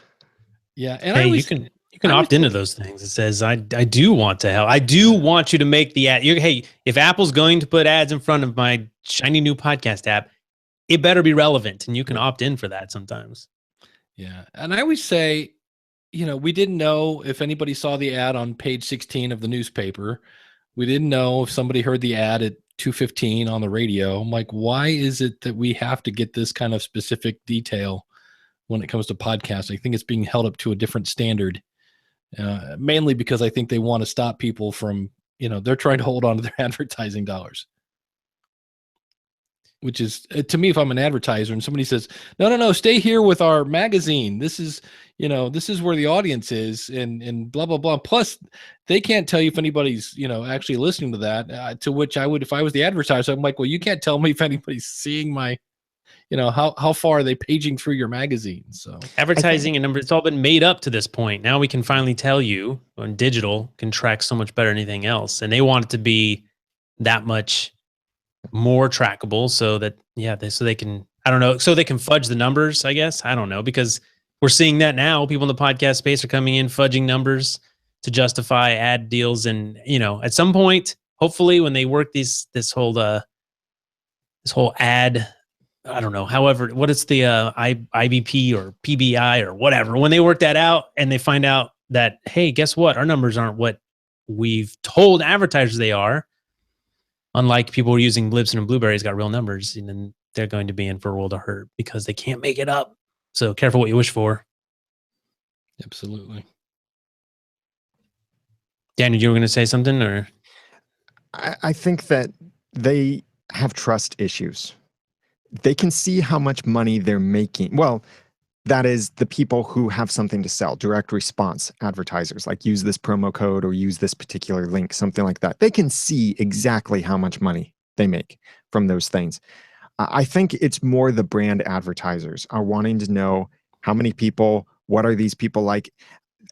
Yeah. And hey, you can opt into those things. It says, I do want to help. I do want you to make the ad. Hey, if Apple's going to put ads in front of my shiny new podcast app, it better be relevant, and you can opt in for that sometimes. Yeah. And I always say, we didn't know if anybody saw the ad on page 16 of the newspaper. We didn't know if somebody heard the ad at 2:15 on the radio. I'm like, why is it that we have to get this kind of specific detail when it comes to podcasts? I think it's being held up to a different standard, mainly because I think they want to stop people from, they're trying to hold on to their advertising dollars. Which is, to me, if I'm an advertiser and somebody says, no, stay here with our magazine. This is, this is where the audience is and blah, blah, blah. Plus, they can't tell you if anybody's, actually listening to that, to which I would, if I was the advertiser, I'm like, well, you can't tell me if anybody's seeing my, how far are they paging through your magazine? So advertising and numbers, it's all been made up to this point. Now we can finally tell you when digital can track so much better than anything else. And they want it to be that much more trackable so that so they can, I don't know, so they can fudge the numbers, I guess. I don't know, because we're seeing that now. People in the podcast space are coming in fudging numbers to justify ad deals. And at some point, hopefully when they work this whole ad, I don't know, however, what is the IBP or PBI or whatever, when they work that out and they find out that, hey, guess what, our numbers aren't what we've told advertisers they are. Unlike people who are using Libsyn and Blueberry's got real numbers, and then they're going to be in for a world of hurt because they can't make it up. So careful what you wish for. Absolutely. Daniel, you were going to say something, or? I think that they have trust issues. They can see how much money they're making. Well, that is the people who have something to sell, direct response advertisers, like use this promo code or use this particular link, something like that. They can see exactly how much money they make from those things. I think it's more the brand advertisers are wanting to know how many people What are these people like?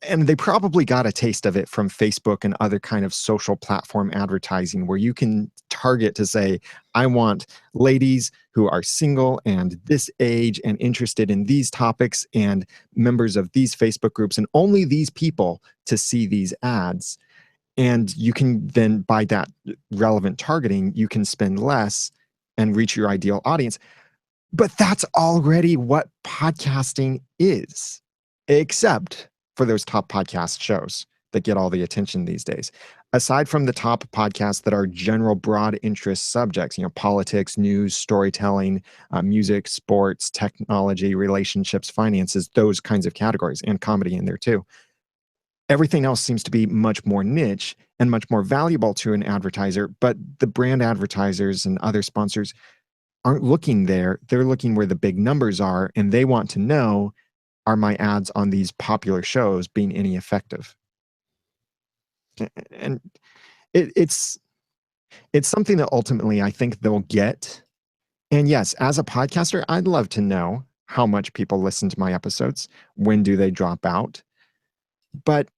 And they probably got a taste of it from Facebook and other kind of social platform advertising where you can target to say, I want ladies who are single and this age and interested in these topics and members of these Facebook groups and only these people to see these ads. And you can then, by that relevant targeting, you can spend less and reach your ideal audience. But that's already what podcasting is, except for those top podcast shows that get all the attention these days. Aside from the top podcasts that are general broad interest subjects, politics, news, storytelling, music, sports, technology, relationships, finances, those kinds of categories, and comedy in there too. Everything else seems to be much more niche and much more valuable to an advertiser, but the brand advertisers and other sponsors aren't looking there. They're looking where the big numbers are, and they want to know, are my ads on these popular shows being any effective? And it's something that ultimately I think they'll get. And yes, as a podcaster, I'd love to know how much people listen to my episodes. When do they drop out? But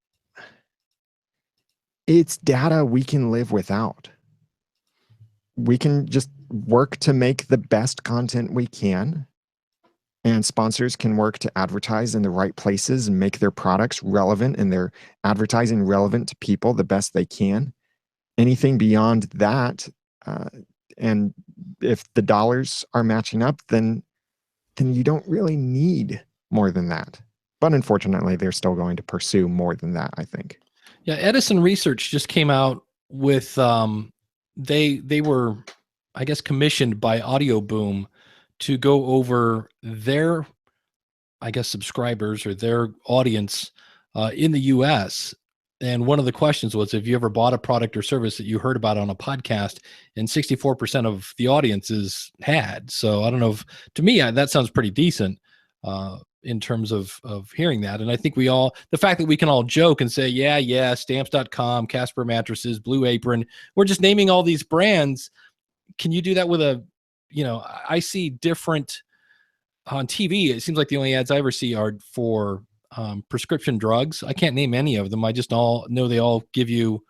it's data we can live without. We can just work to make the best content we can, and sponsors can work to advertise in the right places and make their products relevant and their advertising relevant to people the best they can. Anything beyond that, and if the dollars are matching up, then you don't really need more than that. But unfortunately, they're still going to pursue more than that, I think. Yeah, Edison Research just came out with they were, I guess, commissioned by Audio Boom to go over their, I guess, subscribers or their audience in the U.S. And one of the questions was, have you ever bought a product or service that you heard about on a podcast? And 64% of the audiences had. So I don't know if, to me, that sounds pretty decent in terms of hearing that. And I think the fact that we can all joke and say, yeah, stamps.com, Casper mattresses, Blue Apron, we're just naming all these brands. Can you do that with I see different on TV. It seems like the only ads I ever see are for prescription drugs. I can't name any of them. I just all know they all give you,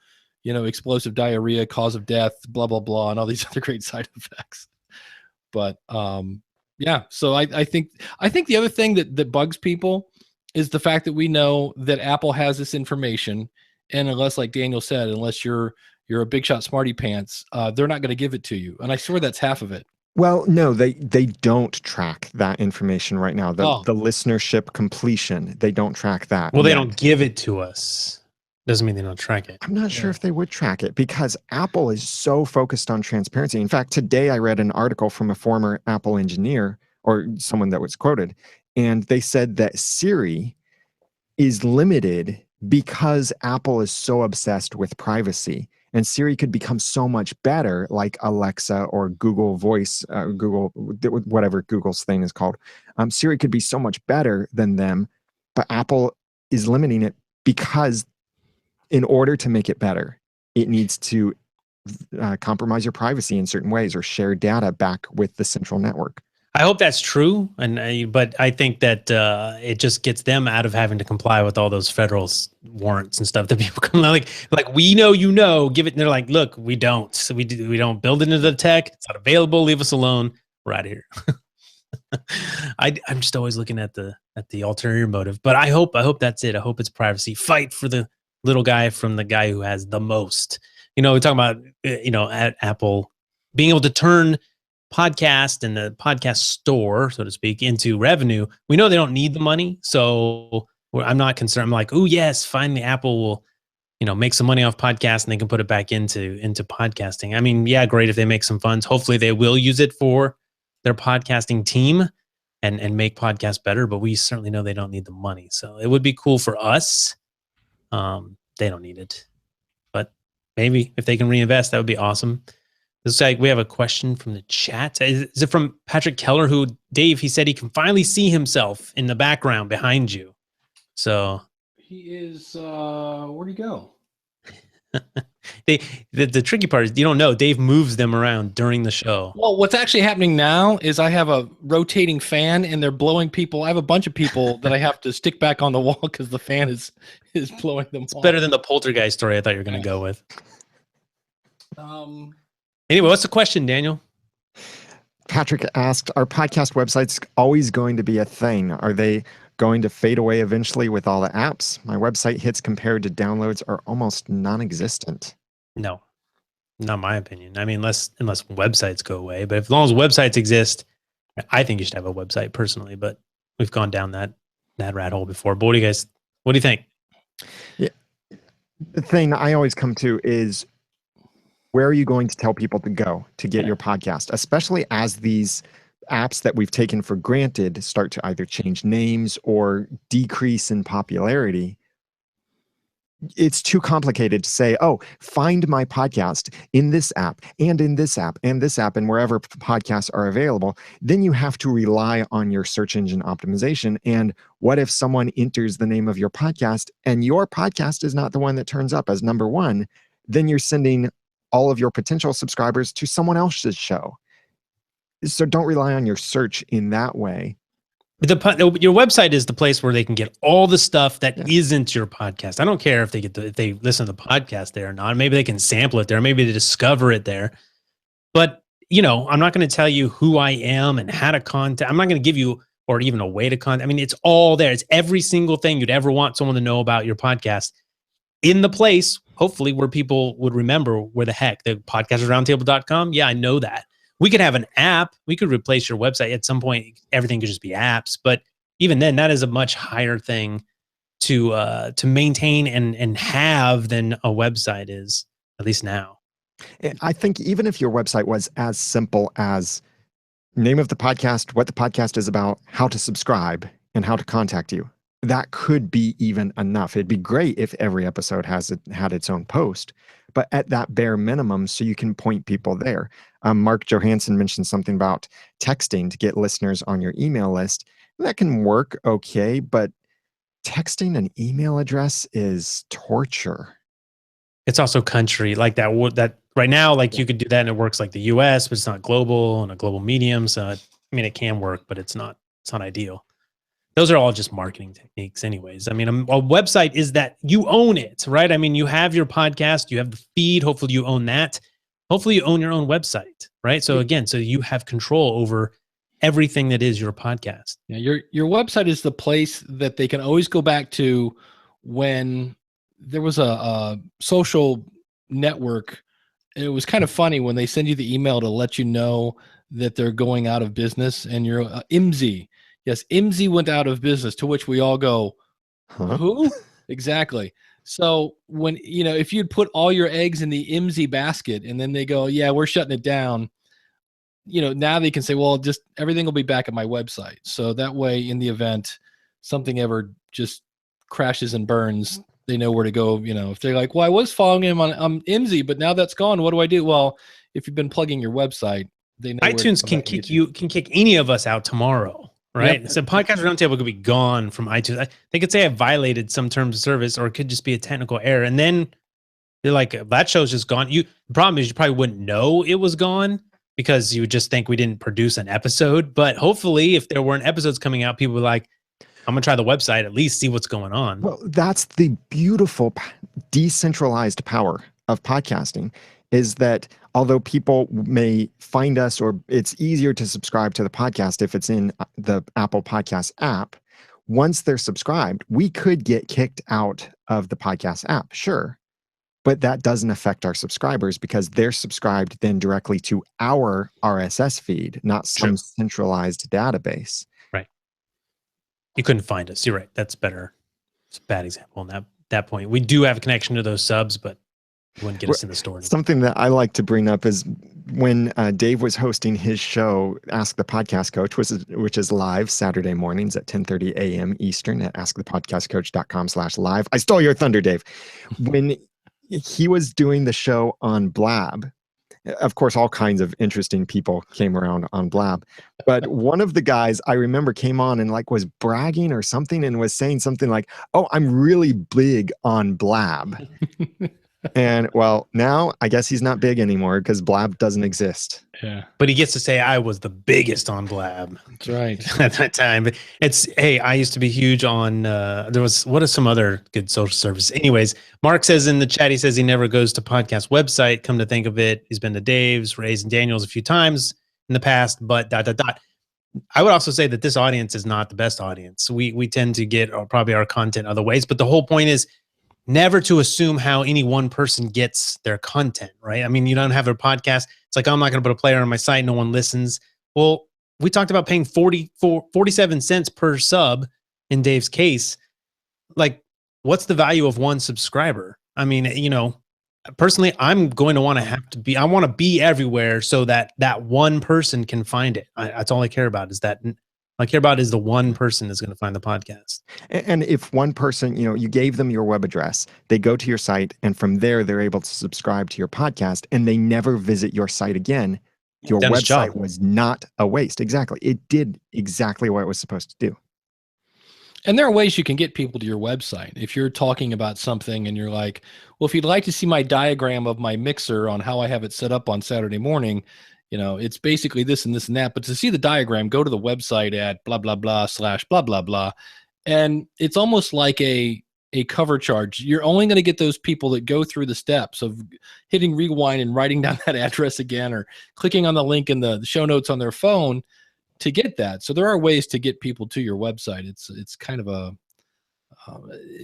explosive diarrhea, cause of death, blah, blah, blah, and all these other great side effects. But yeah, so I think the other thing that bugs people is the fact that we know that Apple has this information, and unless, like Daniel said, unless you're a big shot smarty pants, they're not going to give it to you. And I swear that's half of it. Well, no, they don't track that information right now. The listenership completion, they don't track that. Well, they don't give it to us. Doesn't mean they don't track it. I'm not sure if they would track it because Apple is so focused on transparency. In fact, today I read an article from a former Apple engineer or someone that was quoted, and they said that Siri is limited because Apple is so obsessed with privacy. And Siri could become so much better, like Alexa or Google Voice, Google, whatever Google's thing is called. Siri could be so much better than them, but Apple is limiting it because in order to make it better, it needs to compromise your privacy in certain ways or share data back with the central network. I hope that's true, but I think that it just gets them out of having to comply with all those federal warrants and stuff that people come like we know, give it. And they're like, look, we don't. So we don't build it into the tech. It's not available. Leave us alone. We're out of here. I'm just always looking at the ulterior motive, but I hope that's it. I hope it's privacy. Fight for the little guy from the guy who has the most. We're talking about at Apple being able to turn podcast and the podcast store, so to speak, into revenue. We know they don't need the money, so I'm not concerned. I'm like, oh yes, finally Apple will, make some money off podcasts and they can put it back into podcasting. I mean, yeah, great if they make some funds. Hopefully they will use it for their podcasting team and make podcasts better, but we certainly know they don't need the money. So it would be cool for us. They don't need it, but maybe if they can reinvest, that would be awesome. Looks like we have a question from the chat. Is it from Patrick Keller, who, Dave, he said he can finally see himself in the background behind you. So he is, where'd he go? The tricky part is you don't know. Dave moves them around during the show. Well, what's actually happening now is I have a rotating fan and they're blowing people. I have a bunch of people that I have to stick back on the wall because the fan is blowing them It's off. better than the poltergeist story I thought you were going to go with. Anyway, what's the question, Daniel? Patrick asked, are podcast websites always going to be a thing? Are they going to fade away eventually with all the apps? My website hits compared to downloads are almost non-existent. No, not my opinion. I mean, unless websites go away, but as long as websites exist, I think you should have a website personally, but we've gone down that rat hole before. But what do you think? Yeah. The thing I always come to is, where are you going to tell people to go to get your podcast, especially as these apps that we've taken for granted start to either change names or decrease in popularity? It's too complicated to say, oh, find my podcast in this app and in this app and this app and wherever podcasts are available. Then you have to rely on your search engine optimization. And what if someone enters the name of your podcast and your podcast is not the one that turns up as number one? Then you're sending all of your potential subscribers to someone else's show. So don't rely on your search in that way. Your website is the place where they can get all the stuff that isn't your podcast. I don't care if they listen to the podcast there or not. Maybe they can sample it there. Maybe they discover it there. But I'm not going to tell you who I am and how to contact. I'm not going to give you or even a way to contact. I mean, it's all there. It's every single thing you'd ever want someone to know about your podcast in the place, hopefully, where people would remember where the heck the podcastersroundtable.com. Yeah, I know that. We could have an app. We could replace your website at some point. Everything could just be apps. But even then, that is a much higher thing to maintain and have than a website is, at least now. I think even if your website was as simple as name of the podcast, what the podcast is about, how to subscribe, and how to contact you, that could be even enough. It'd be great if every episode had its own post, but at that bare minimum, so you can point people there. Mark Johansson mentioned something about texting to get listeners on your email list. That can work okay, but texting an email address is torture. It's also country like that right now, like you could do that and it works like the US, but it's not global and a global medium. So it can work, but it's not ideal. Those are all just marketing techniques anyways. I mean, a website is that you own it, right? I mean, you have your podcast, you have the feed. Hopefully you own that. Hopefully you own your own website, right? So again, so you have control over everything that is your podcast. Yeah, your website is the place that they can always go back to when there was a social network. It was kind of funny when they send you the email to let you know that they're going out of business and you're IMSI. Yes, IMSI went out of business, to which we all go, huh? Who? Exactly. So when, if you'd put all your eggs in the IMSI basket and then they go, yeah, we're shutting it down, now they can say, well, just everything will be back at my website. So that way, in the event something ever just crashes and burns, they know where to go. If they're like, well, I was following him on IMSI, but now that's gone. What do I do? Well, if you've been plugging your website, they know iTunes can kick any of us out tomorrow. Right. Yep. So Podcast Roundtable could be gone from iTunes. They could say I violated some terms of service, or it could just be a technical error. And then they're like, that show's just gone. The problem is you probably wouldn't know it was gone because you would just think we didn't produce an episode. But hopefully if there weren't episodes coming out, people were like, I'm going to try the website, at least see what's going on. Well, that's the beautiful decentralized power of podcasting, is that although people may find us, or it's easier to subscribe to the podcast if it's in the Apple Podcast app, once they're subscribed, we could get kicked out of the podcast app, sure. But that doesn't affect our subscribers because they're subscribed then directly to our RSS feed, not some centralized database. Right. You couldn't find us. You're right. That's better. It's a bad example on that point. We do have a connection to those subs, but you wouldn't get us in the store. Something that I like to bring up is when Dave was hosting his show, Ask the Podcast Coach, which is live Saturday mornings at 10:30 a.m. Eastern at askthepodcastcoach.com/live. I stole your thunder, Dave. When he was doing the show on Blab, of course, all kinds of interesting people came around on Blab. But one of the guys I remember came on and was bragging or something and was saying something like, oh, I'm really big on Blab. And well, now I guess he's not big anymore because Blab doesn't exist. Yeah, But he gets to say I was the biggest on Blab that's right. at that time. But hey, I used to be huge on what are some other good social services? Anyways, Mark says in the chat, he says he never goes to podcast website. Come to think of it, he's been to Dave's, Ray's, and Daniel's a few times in the past, but dot dot dot. I would also say that this audience is not the best audience. We tend to get probably our content other ways, but the whole point is never to assume how any one person gets their content, right? I mean, you don't have a podcast. It's like, I'm not going to put a player on my site. No one listens. Well, we talked about paying 47 cents per sub in Dave's case. Like, what's the value of one subscriber? I mean, personally, I'm going to want I want to be everywhere so that that one person can find it. That's all I care about is the one person is going to find the podcast. And if one person, you gave them your web address, they go to your site, and from there, they're able to subscribe to your podcast, and they never visit your site again. Your website was not a waste. Exactly. It did exactly what it was supposed to do. And there are ways you can get people to your website. If you're talking about something and you're like, well, if you'd like to see my diagram of my mixer on how I have it set up on Saturday morning, it's basically this and this and that. But to see the diagram, go to the website at blah, blah, blah / blah, blah, blah. And it's almost like a cover charge. You're only going to get those people that go through the steps of hitting rewind and writing down that address again, or clicking on the link in the show notes on their phone to get that. So there are ways to get people to your website. It's kind of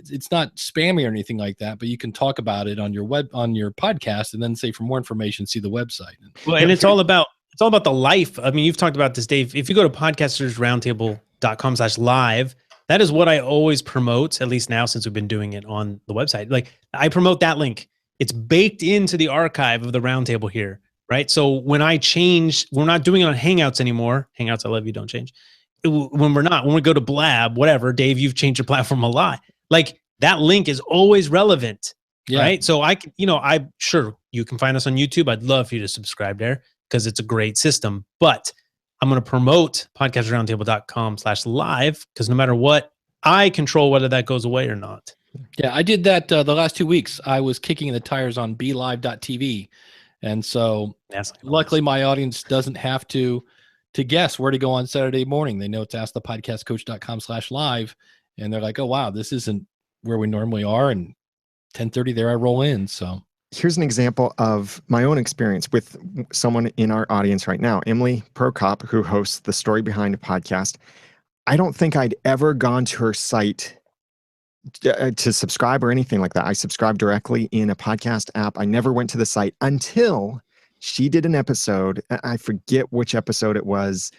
it's not spammy or anything like that, but you can talk about it on your podcast, and then say for more information, see the website. Well, and it's all about the life. I mean, you've talked about this, Dave. If you go to podcastersroundtable.com/live, that is what I always promote, at least now since we've been doing it on the website. Like, I promote that link. It's baked into the archive of the Roundtable here. Right. So when I change, we're not doing it on Hangouts anymore. Hangouts, I love you, don't change. When we go to Blab, whatever, Dave, you've changed your platform a lot. Like, that link is always relevant. Yeah. Right. So I'm sure you can find us on YouTube. I'd love for you to subscribe there because it's a great system. But I'm going to promote podcasteroundtable.com/live because no matter what, I control whether that goes away or not. Yeah, I did that the last 2 weeks. I was kicking the tires on BeLive.tv. And so luckily my audience doesn't have to guess where to go on Saturday morning. They know it's askthepodcastcoach.com/live. And they're like, oh, wow, this isn't where we normally are. And 10:30 there I roll in. So here's an example of my own experience with someone in our audience right now, Emily Prokop, who hosts the Story Behind a Podcast. I don't think I'd ever gone to her site to subscribe or anything like that. I subscribed directly in a podcast app. I never went to the site until she did an episode. I forget which episode it was,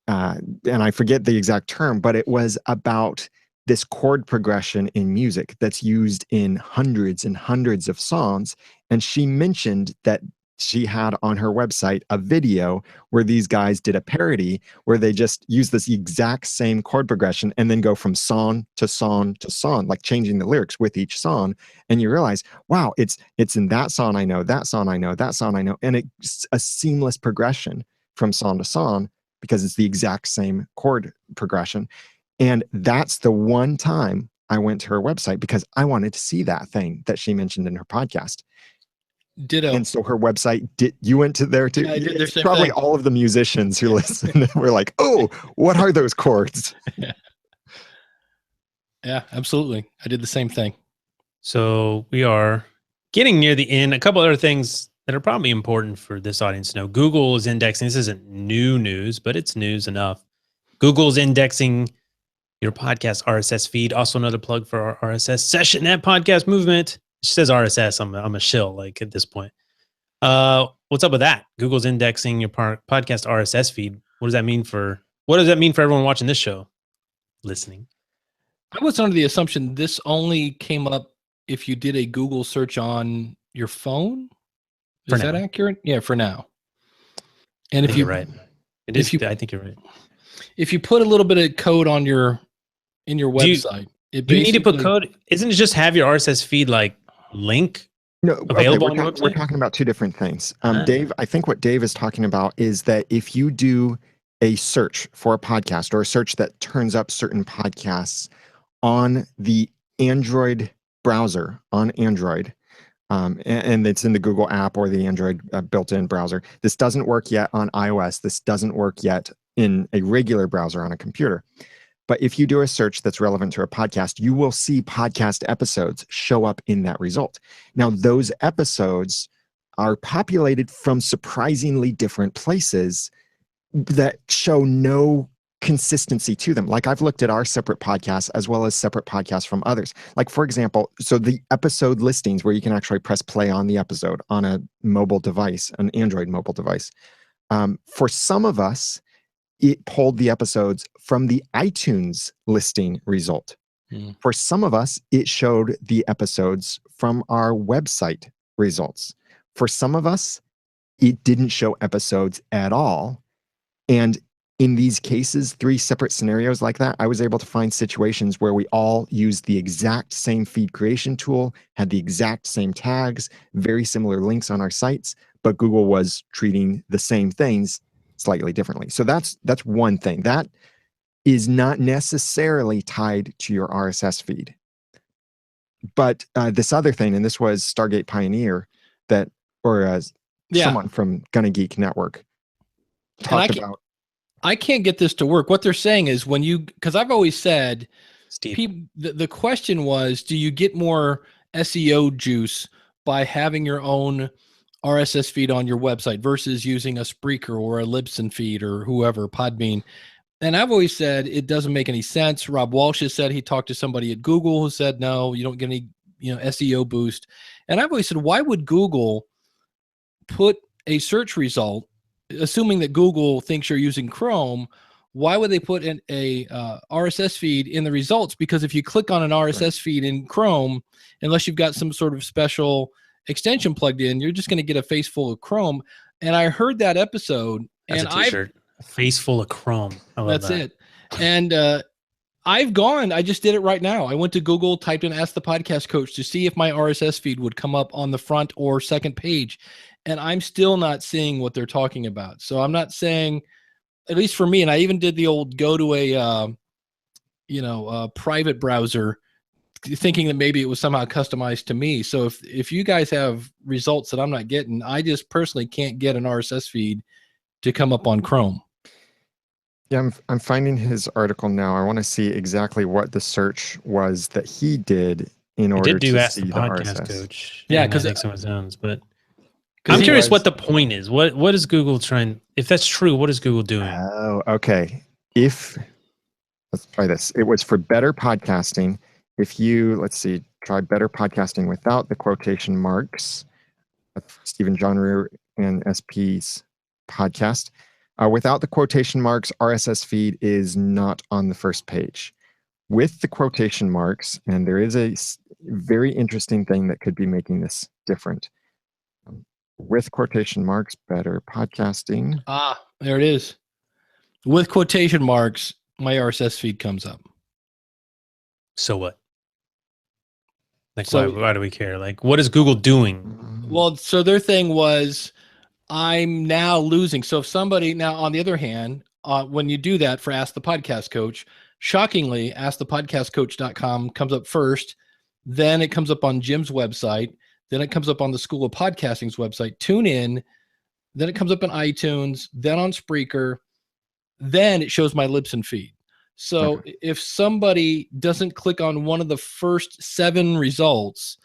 and I forget the exact term, but it was about this chord progression in music that's used in hundreds and hundreds of songs. And she mentioned that she had on her website a video where these guys did a parody where they just use this exact same chord progression and then go from song to song to song, like changing the lyrics with each song. And you realize, wow, it's in that song I know, that song I know, that song I know. And it's a seamless progression from song to song because it's the exact same chord progression. And that's the one time I went to her website because I wanted to see that thing that she mentioned in her podcast. Ditto. And so her website, you went to there too? Yeah, I did the same probably thing. All of the musicians who listen were like, oh, what are those chords? Yeah, absolutely. I did the same thing. So we are getting near the end. A couple other things that are probably important for this audience to know. Google is indexing. This isn't new news, but it's news enough. Google's indexing your podcast RSS feed. Also another plug for our RSS session at Podcast Movement. It says RSS. I'm a shill like at this point. What's up with that? Google's indexing your podcast RSS feed. What does that mean for everyone watching this show? Listening. I was under the assumption this only came up if you did a Google search on your phone. Is that accurate? Yeah, for now. And if you're right. It is. I think you're right. If you put a little bit of code on in your website, you need to put code. Isn't it just have your RSS feed like link? No, available okay, on your website? We're talking about two different things. Dave, I think what Dave is talking about is that if you do a search for a podcast or a search that turns up certain podcasts on the Android browser on Android, and it's in the Google app or the Android built-in browser. This doesn't work yet on iOS. This doesn't work yet in a regular browser on a computer. But if you do a search that's relevant to a podcast, you will see podcast episodes show up in that result. Now, those episodes are populated from surprisingly different places that show no consistency to them. Like I've looked at our separate podcasts as well as separate podcasts from others. Like for example, so the episode listings where you can actually press play on the episode on a mobile device, an Android mobile device. For some of us, it pulled the episodes from the iTunes listing result. For some of us, it showed the episodes from our website results. For some of us, it didn't show episodes at all. And in these cases, 3 separate scenarios like that, I was able to find situations where we all used the exact same feed creation tool, had the exact same tags, very similar links on our sites, but Google was treating the same things slightly differently. So that's one thing. That is not necessarily tied to your RSS feed. But this other thing, and this was Stargate Pioneer, someone from Gonna Geek Network talked about. I can't get this to work. What they're saying is because I've always said, Steve, the question was, do you get more SEO juice by having your own RSS feed on your website versus using a Spreaker or a Libsyn feed or whoever, Podbean? And I've always said it doesn't make any sense. Rob Walsh has said he talked to somebody at Google who said, no, you don't get any SEO boost. And I've always said, why would Google put a search result, assuming that Google thinks you're using Chrome, why would they put a RSS feed in the results? Because if you click on an RSS feed in Chrome, unless you've got some sort of special extension plugged in, you're just going to get a face full of Chrome. And I heard that episode. That's a t-shirt. A face full of Chrome. I love that's it. And I just did it right now. I went to Google, typed in Ask the Podcast Coach to see if my RSS feed would come up on the front or second page. And I'm still not seeing what they're talking about. So I'm not saying, at least for me, and I even did the old go to a private browser, thinking that maybe it was somehow customized to me. So if you guys have results that I'm not getting, I just personally can't get an RSS feed to come up on Chrome. Yeah, I'm finding his article now. I want to see exactly what the search was that he did in order to see the podcast RSS. Coach. Yeah, because it makes some sense, but I'm curious what the point is. What is Google trying? If that's true, what is Google doing? Oh, okay. Let's try this. It was for better podcasting. If you, try better podcasting without the quotation marks. That's Stephen John and SP's podcast. Without the quotation marks, RSS feed is not on the first page. With the quotation marks, and there is a very interesting thing that could be making this different. With quotation marks, better podcasting. Ah, there it is. With quotation marks, my RSS feed comes up. So what? Why do we care? Like, what is Google doing? Well, so their thing was, I'm now losing. So if somebody now, on the other hand, when you do that for Ask the Podcast Coach, shockingly, askthepodcastcoach.com comes up first. Then it comes up on Jim's website. Then it comes up on the School of Podcasting's website. Tune in. Then it comes up in iTunes. Then on Spreaker. Then it shows my Libsyn feed. So if somebody doesn't click on one of the first 7 results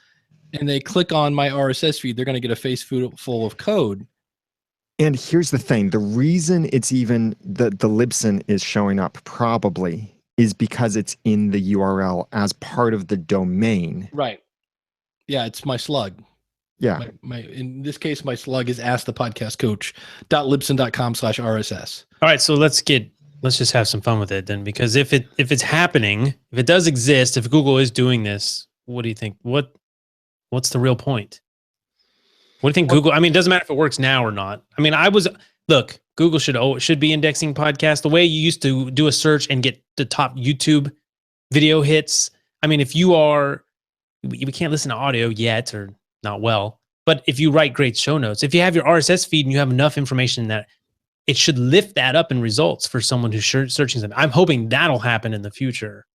and they click on my RSS feed, they're going to get a face full of code. And here's the thing. The reason it's even the Libsyn is showing up probably is because it's in the URL as part of the domain. Right. Yeah, it's my slug. Yeah. In this case, my slug is askthepodcastcoach.libsyn.com/RSS. All right, so let's just have some fun with it then, because if it's happening, if it does exist, if Google is doing this, what do you think? What's the real point? What do you think Google? I mean, it doesn't matter if it works now or not. I mean, Google should be indexing podcasts the way you used to do a search and get the top YouTube video hits. I mean, if you we can't listen to audio yet, or not well, but if you write great show notes, if you have your RSS feed and you have enough information that it should lift that up in results for someone who's searching them. I'm hoping that'll happen in the future.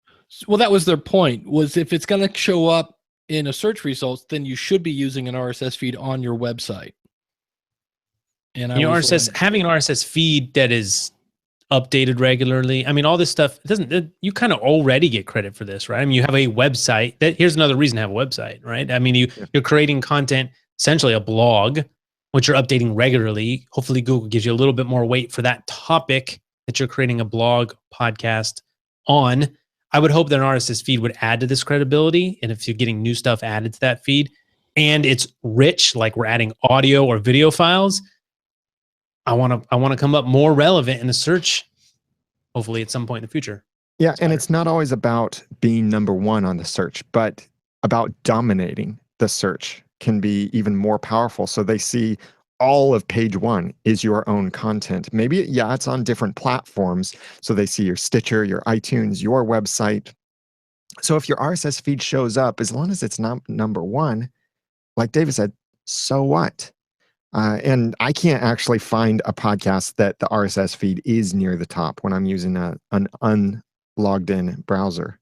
Well, that was their point, was if it's going to show up in a search results, then you should be using an RSS feed on your website. And having an RSS feed that is updated regularly. I mean, all this stuff you kind of already get credit for this, right? I mean, you have a website here's another reason to have a website, right? I mean, you're creating content, essentially a blog, which you're updating regularly. Hopefully Google gives you a little bit more weight for that topic that you're creating a blog podcast on. I would hope that an RSS feed would add to this credibility. And if you're getting new stuff added to that feed and it's rich, like we're adding audio or video files, I want to come up more relevant in the search, hopefully at some point in the future. Yeah, and it's not always about being number one on the search, but about dominating the search can be even more powerful. So they see all of page one is your own content. Maybe, it's on different platforms. So they see your Stitcher, your iTunes, your website. So if your RSS feed shows up, as long as it's not number one, like David said, so what? And I can't actually find a podcast that the RSS feed is near the top when I'm using an unlogged in browser.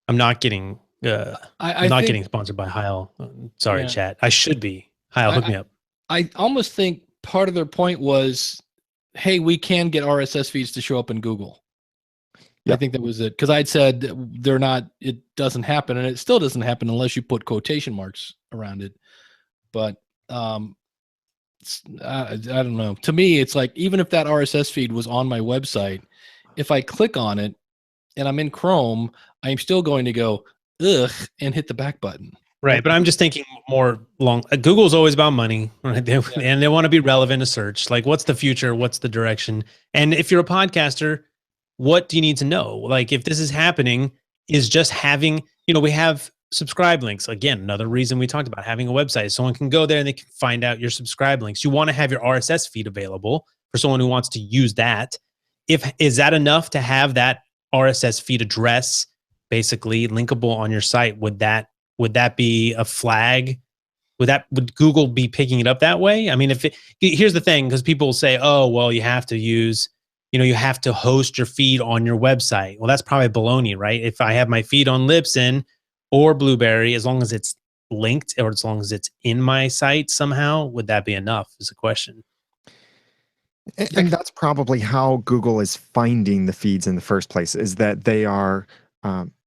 I'm not getting getting sponsored by Heil. Sorry, chat. I should be. Heil, hook me up. I almost think part of their point was, hey, we can get RSS feeds to show up in Google. Yep. I think that was it. Because I'd said it doesn't happen, and it still doesn't happen unless you put quotation marks around it. But I don't know. To me, it's like, even if that RSS feed was on my website, if I click on it and I'm in Chrome, I'm still going to go, ugh, and hit the back button. Right. But I'm just thinking more long. Google's always about money, right? And they want to be relevant to search. Like, what's the future? What's the direction? And if you're a podcaster, what do you need to know? Like, if this is happening, is just having, we have subscribe links. Again, another reason we talked about having a website. Someone can go there and they can find out your subscribe links. You want to have your RSS feed available for someone who wants to use that. Is that enough to have that RSS feed address basically linkable on your site? Would that be a flag? Would Google be picking it up that way? I mean, here's the thing, because people will say, oh, well, you have to use, you have to host your feed on your website. Well, that's probably baloney, right? If I have my feed on Libsyn or Blueberry, as long as it's linked or as long as it's in my site somehow, would that be enough is a question. And that's probably how Google is finding the feeds in the first place, is that they are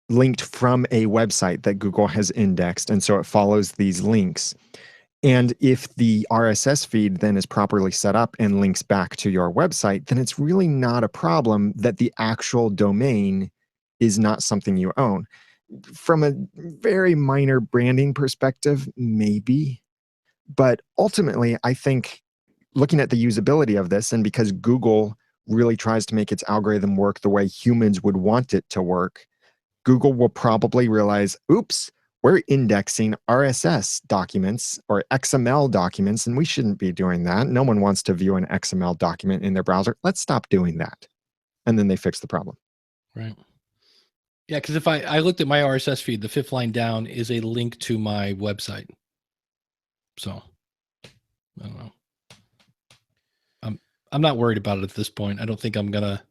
linked from a website that Google has indexed. And so it follows these links. And if the RSS feed then is properly set up and links back to your website, then it's really not a problem that the actual domain is not something you own. From a very minor branding perspective, maybe. But ultimately, I think looking at the usability of this, and because Google really tries to make its algorithm work the way humans would want it to work, Google will probably realize, oops, we're indexing RSS documents or XML documents, and we shouldn't be doing that. No one wants to view an XML document in their browser. Let's stop doing that. And then they fix the problem. Right. Yeah, because if I looked at my RSS feed, the fifth line down is a link to my website. So, I don't know. I'm not worried about it at this point. I don't think I'm going to.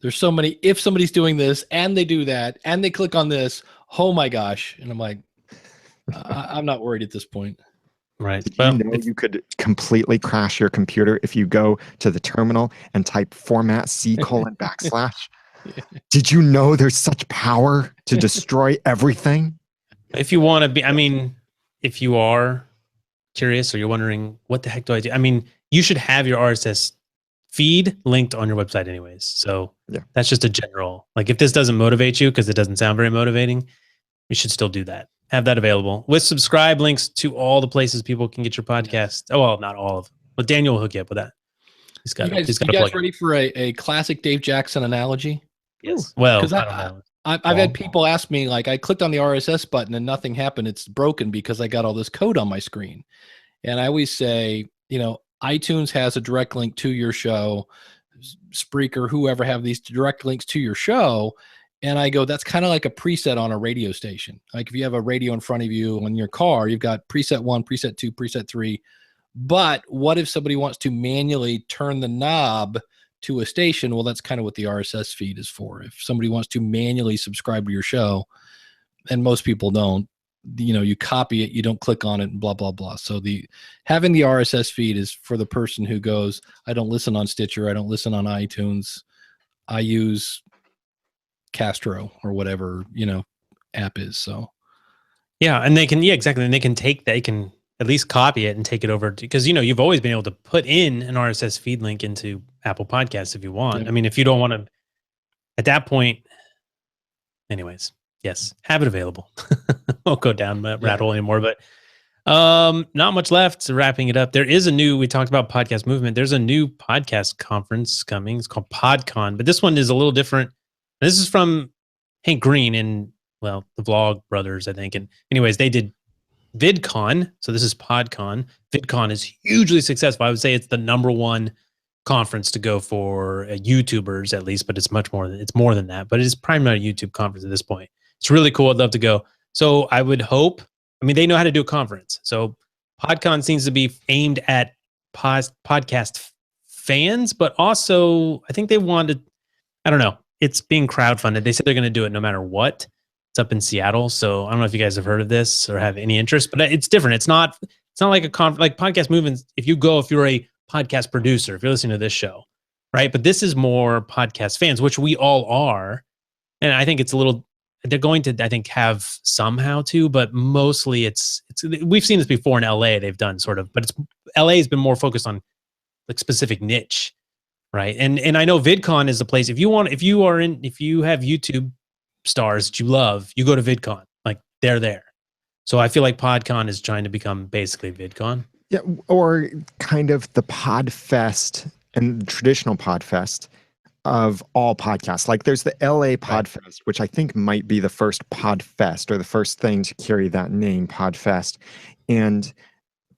There's so many. If somebody's doing this and they do that and they click on this, oh my gosh. And I'm like, I'm not worried at this point. Right. Did you know you could completely crash your computer if you go to the terminal and type format C:\\. Yeah. Did you know there's such power to destroy everything? If you want to be, I mean, if you are curious or you're wondering, what the heck do I do? I mean, you should have your RSS feed linked on your website anyways. So that's just a general, like, if this doesn't motivate you, because it doesn't sound very motivating, you should still do that. Have that available with subscribe links to all the places people can get your podcast. Oh, well, not all of them, but Daniel will hook you up with that. He's got you guys ready for a classic Dave Jackson analogy? Yes. Well, I've had people ask me, like, I clicked on the RSS button and nothing happened. It's broken because I got all this code on my screen. And I always say, iTunes has a direct link to your show, Spreaker, whoever have these direct links to your show. And I go, that's kind of like a preset on a radio station. Like, if you have a radio in front of you in your car, you've got preset 1, preset 2, preset 3. But what if somebody wants to manually turn the knob to a station? Well, that's kind of what the RSS feed is for. If somebody wants to manually subscribe to your show, and most people don't. You copy it, you don't click on it, and blah blah blah. So having the RSS feed is for the person who goes, I don't listen on Stitcher, I don't listen on iTunes, I use Castro or whatever app is. So yeah, and they can exactly, and they can at least copy it and take it over because you've always been able to put in an RSS feed link into Apple Podcasts if you want. Yep. I mean, if you don't want to, at that point, anyways, yes, have it available. Won't go down that rat hole anymore, but not much left. So wrapping it up, we talked about podcast movement. There's a new podcast conference coming. It's called PodCon, but this one is a little different. This is from Hank Green and the Vlog Brothers, I think. And anyways, they did VidCon. So this is PodCon. VidCon is hugely successful. I would say it's the number one conference to go for YouTubers, at least, but it's more than that. But it's primarily a YouTube conference at this point. It's really cool. I'd love to go. So I would hope. I mean, they know how to do a conference. So PodCon seems to be aimed at podcast fans, but also I think they wanted. I don't know. It's being crowdfunded. They said they're going to do it no matter what. It's up in Seattle, so I don't know if you guys have heard of this or have any interest, but it's different. It's not like a like podcast movements. If you're a podcast producer, if you're listening to this show, right? But this is more podcast fans, which we all are, and I think it's a little. They're going to, I think, have somehow to, but mostly it's. We've seen this before in LA. They've done sort of, but LA has been more focused on like specific niche, right? And I know VidCon is the place. If you have YouTube stars that you love, you go to VidCon. Like they're there. So I feel like PodCon is trying to become basically VidCon. Yeah, or kind of the Podfest and the traditional Podfest of all podcasts. Like there's the LA Podfest, which I think might be the first Podfest or the first thing to carry that name, Podfest. And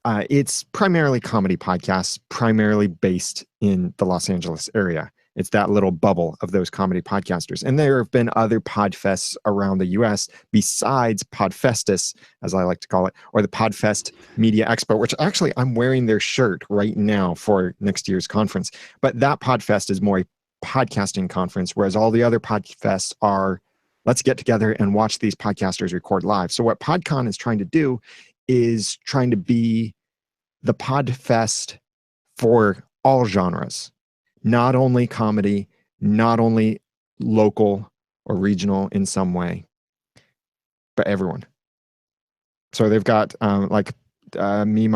it's primarily comedy podcasts, primarily based in the Los Angeles area. It's that little bubble of those comedy podcasters. And there have been other Podfests around the US besides Podfestus, as I like to call it, or the Podfest Media Expo, which actually I'm wearing their shirt right now for next year's conference. But that Podfest is more a podcasting conference, whereas all the other Podfests are, let's get together and watch these podcasters record live. So what PodCon is trying to do is trying to be the Podfest for all genres. Not only comedy, not only local or regional in some way, but everyone. So they've got me,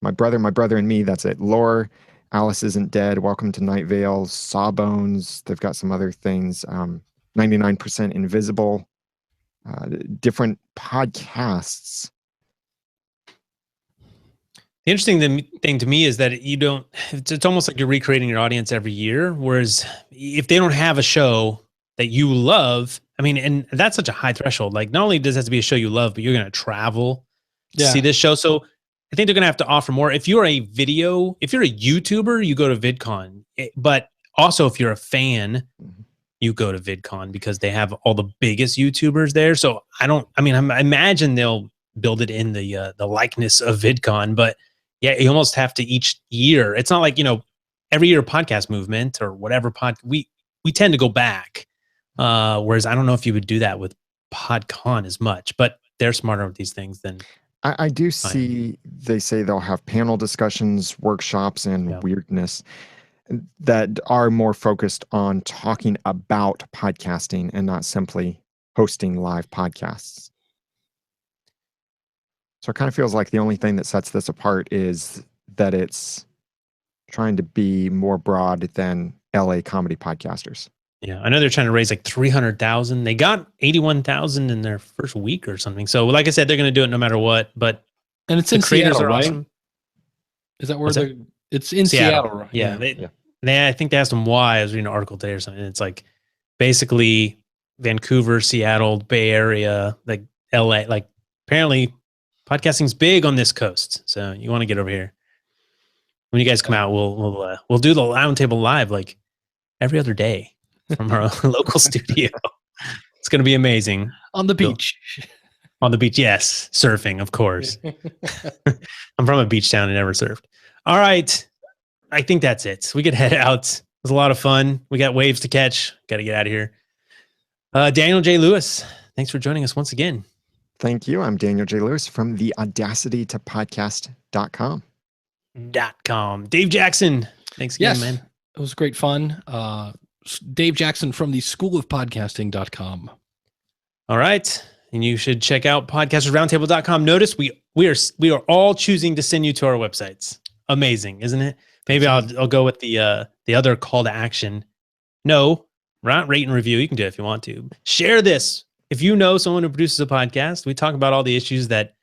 my brother and me. That's it. Lore, Alice Isn't Dead, Welcome to Night Vale, Sawbones. They've got some other things. 99% Invisible. Different podcasts. The interesting thing to me is that it's almost like you're recreating your audience every year. Whereas if they don't have a show that you love, I mean, and that's such a high threshold. Like not only does it have to be a show you love, but you're going to travel to see this show. So I think they're going to have to offer more. If you're a YouTuber, you go to VidCon. But also if you're a fan, you go to VidCon because they have all the biggest YouTubers there. So I imagine they'll build it in the likeness of VidCon, but yeah, you almost have to each year. It's not like, every year podcast movement or whatever we tend to go back. Whereas I don't know if you would do that with PodCon as much, but they're smarter with these things than I do see. They say they'll have panel discussions, workshops, and weirdness that are more focused on talking about podcasting and not simply hosting live podcasts. So it kind of feels like the only thing that sets this apart is that it's trying to be more broad than LA comedy podcasters. Yeah, I know they're trying to raise like 300,000. They got 81,000 in their first week or something. So, like I said, they're going to do it no matter what. But it's in Seattle, right? Awesome. Is that where it's in Seattle, right? Yeah. I think they asked them why. I was reading an article today or something. It's like basically Vancouver, Seattle, Bay Area, like LA. Like apparently, podcasting's big on this coast. So you want to get over here. When you guys come out, we'll do the Roundtable live like every other day from our local studio. It's going to be amazing. On the beach. On the beach, yes. Surfing, of course. I'm from a beach town and never surfed. All right. I think that's it. We could head out. It was a lot of fun. We got waves to catch. Got to get out of here. Daniel J. Lewis, thanks for joining us once again. Thank you. I'm Daniel J. Lewis from the audacitytopodcast.com. Dave Jackson, thanks again, Yes, man. it was great fun. Dave Jackson from the schoolofpodcasting.com. All right. And you should check out podcastersroundtable.com. Notice we are all choosing to send you to our websites. Amazing, isn't it? Maybe I'll go with the other call to action. No, rate and review. You can do it if you want to. Share this. If you know someone who produces a podcast, we talk about all the issues that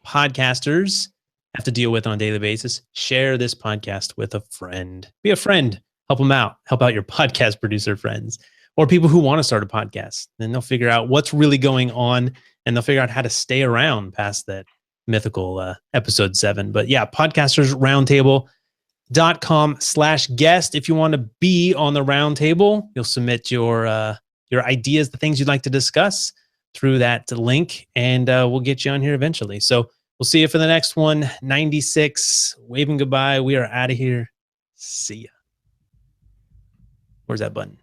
podcasters have to deal with on a daily basis. Share this podcast with a friend. Be a friend. Help them out. Help out your podcast producer friends or people who want to start a podcast. Then they'll figure out what's really going on and they'll figure out how to stay around past that mythical episode 7. But yeah, podcastersroundtable.com/guest. If you want to be on the roundtable, you'll submit your ideas, the things you'd like to discuss through that link, and we'll get you on here eventually. So we'll see you for the next one. 96. Waving goodbye. We are out of here. See ya. Where's that button?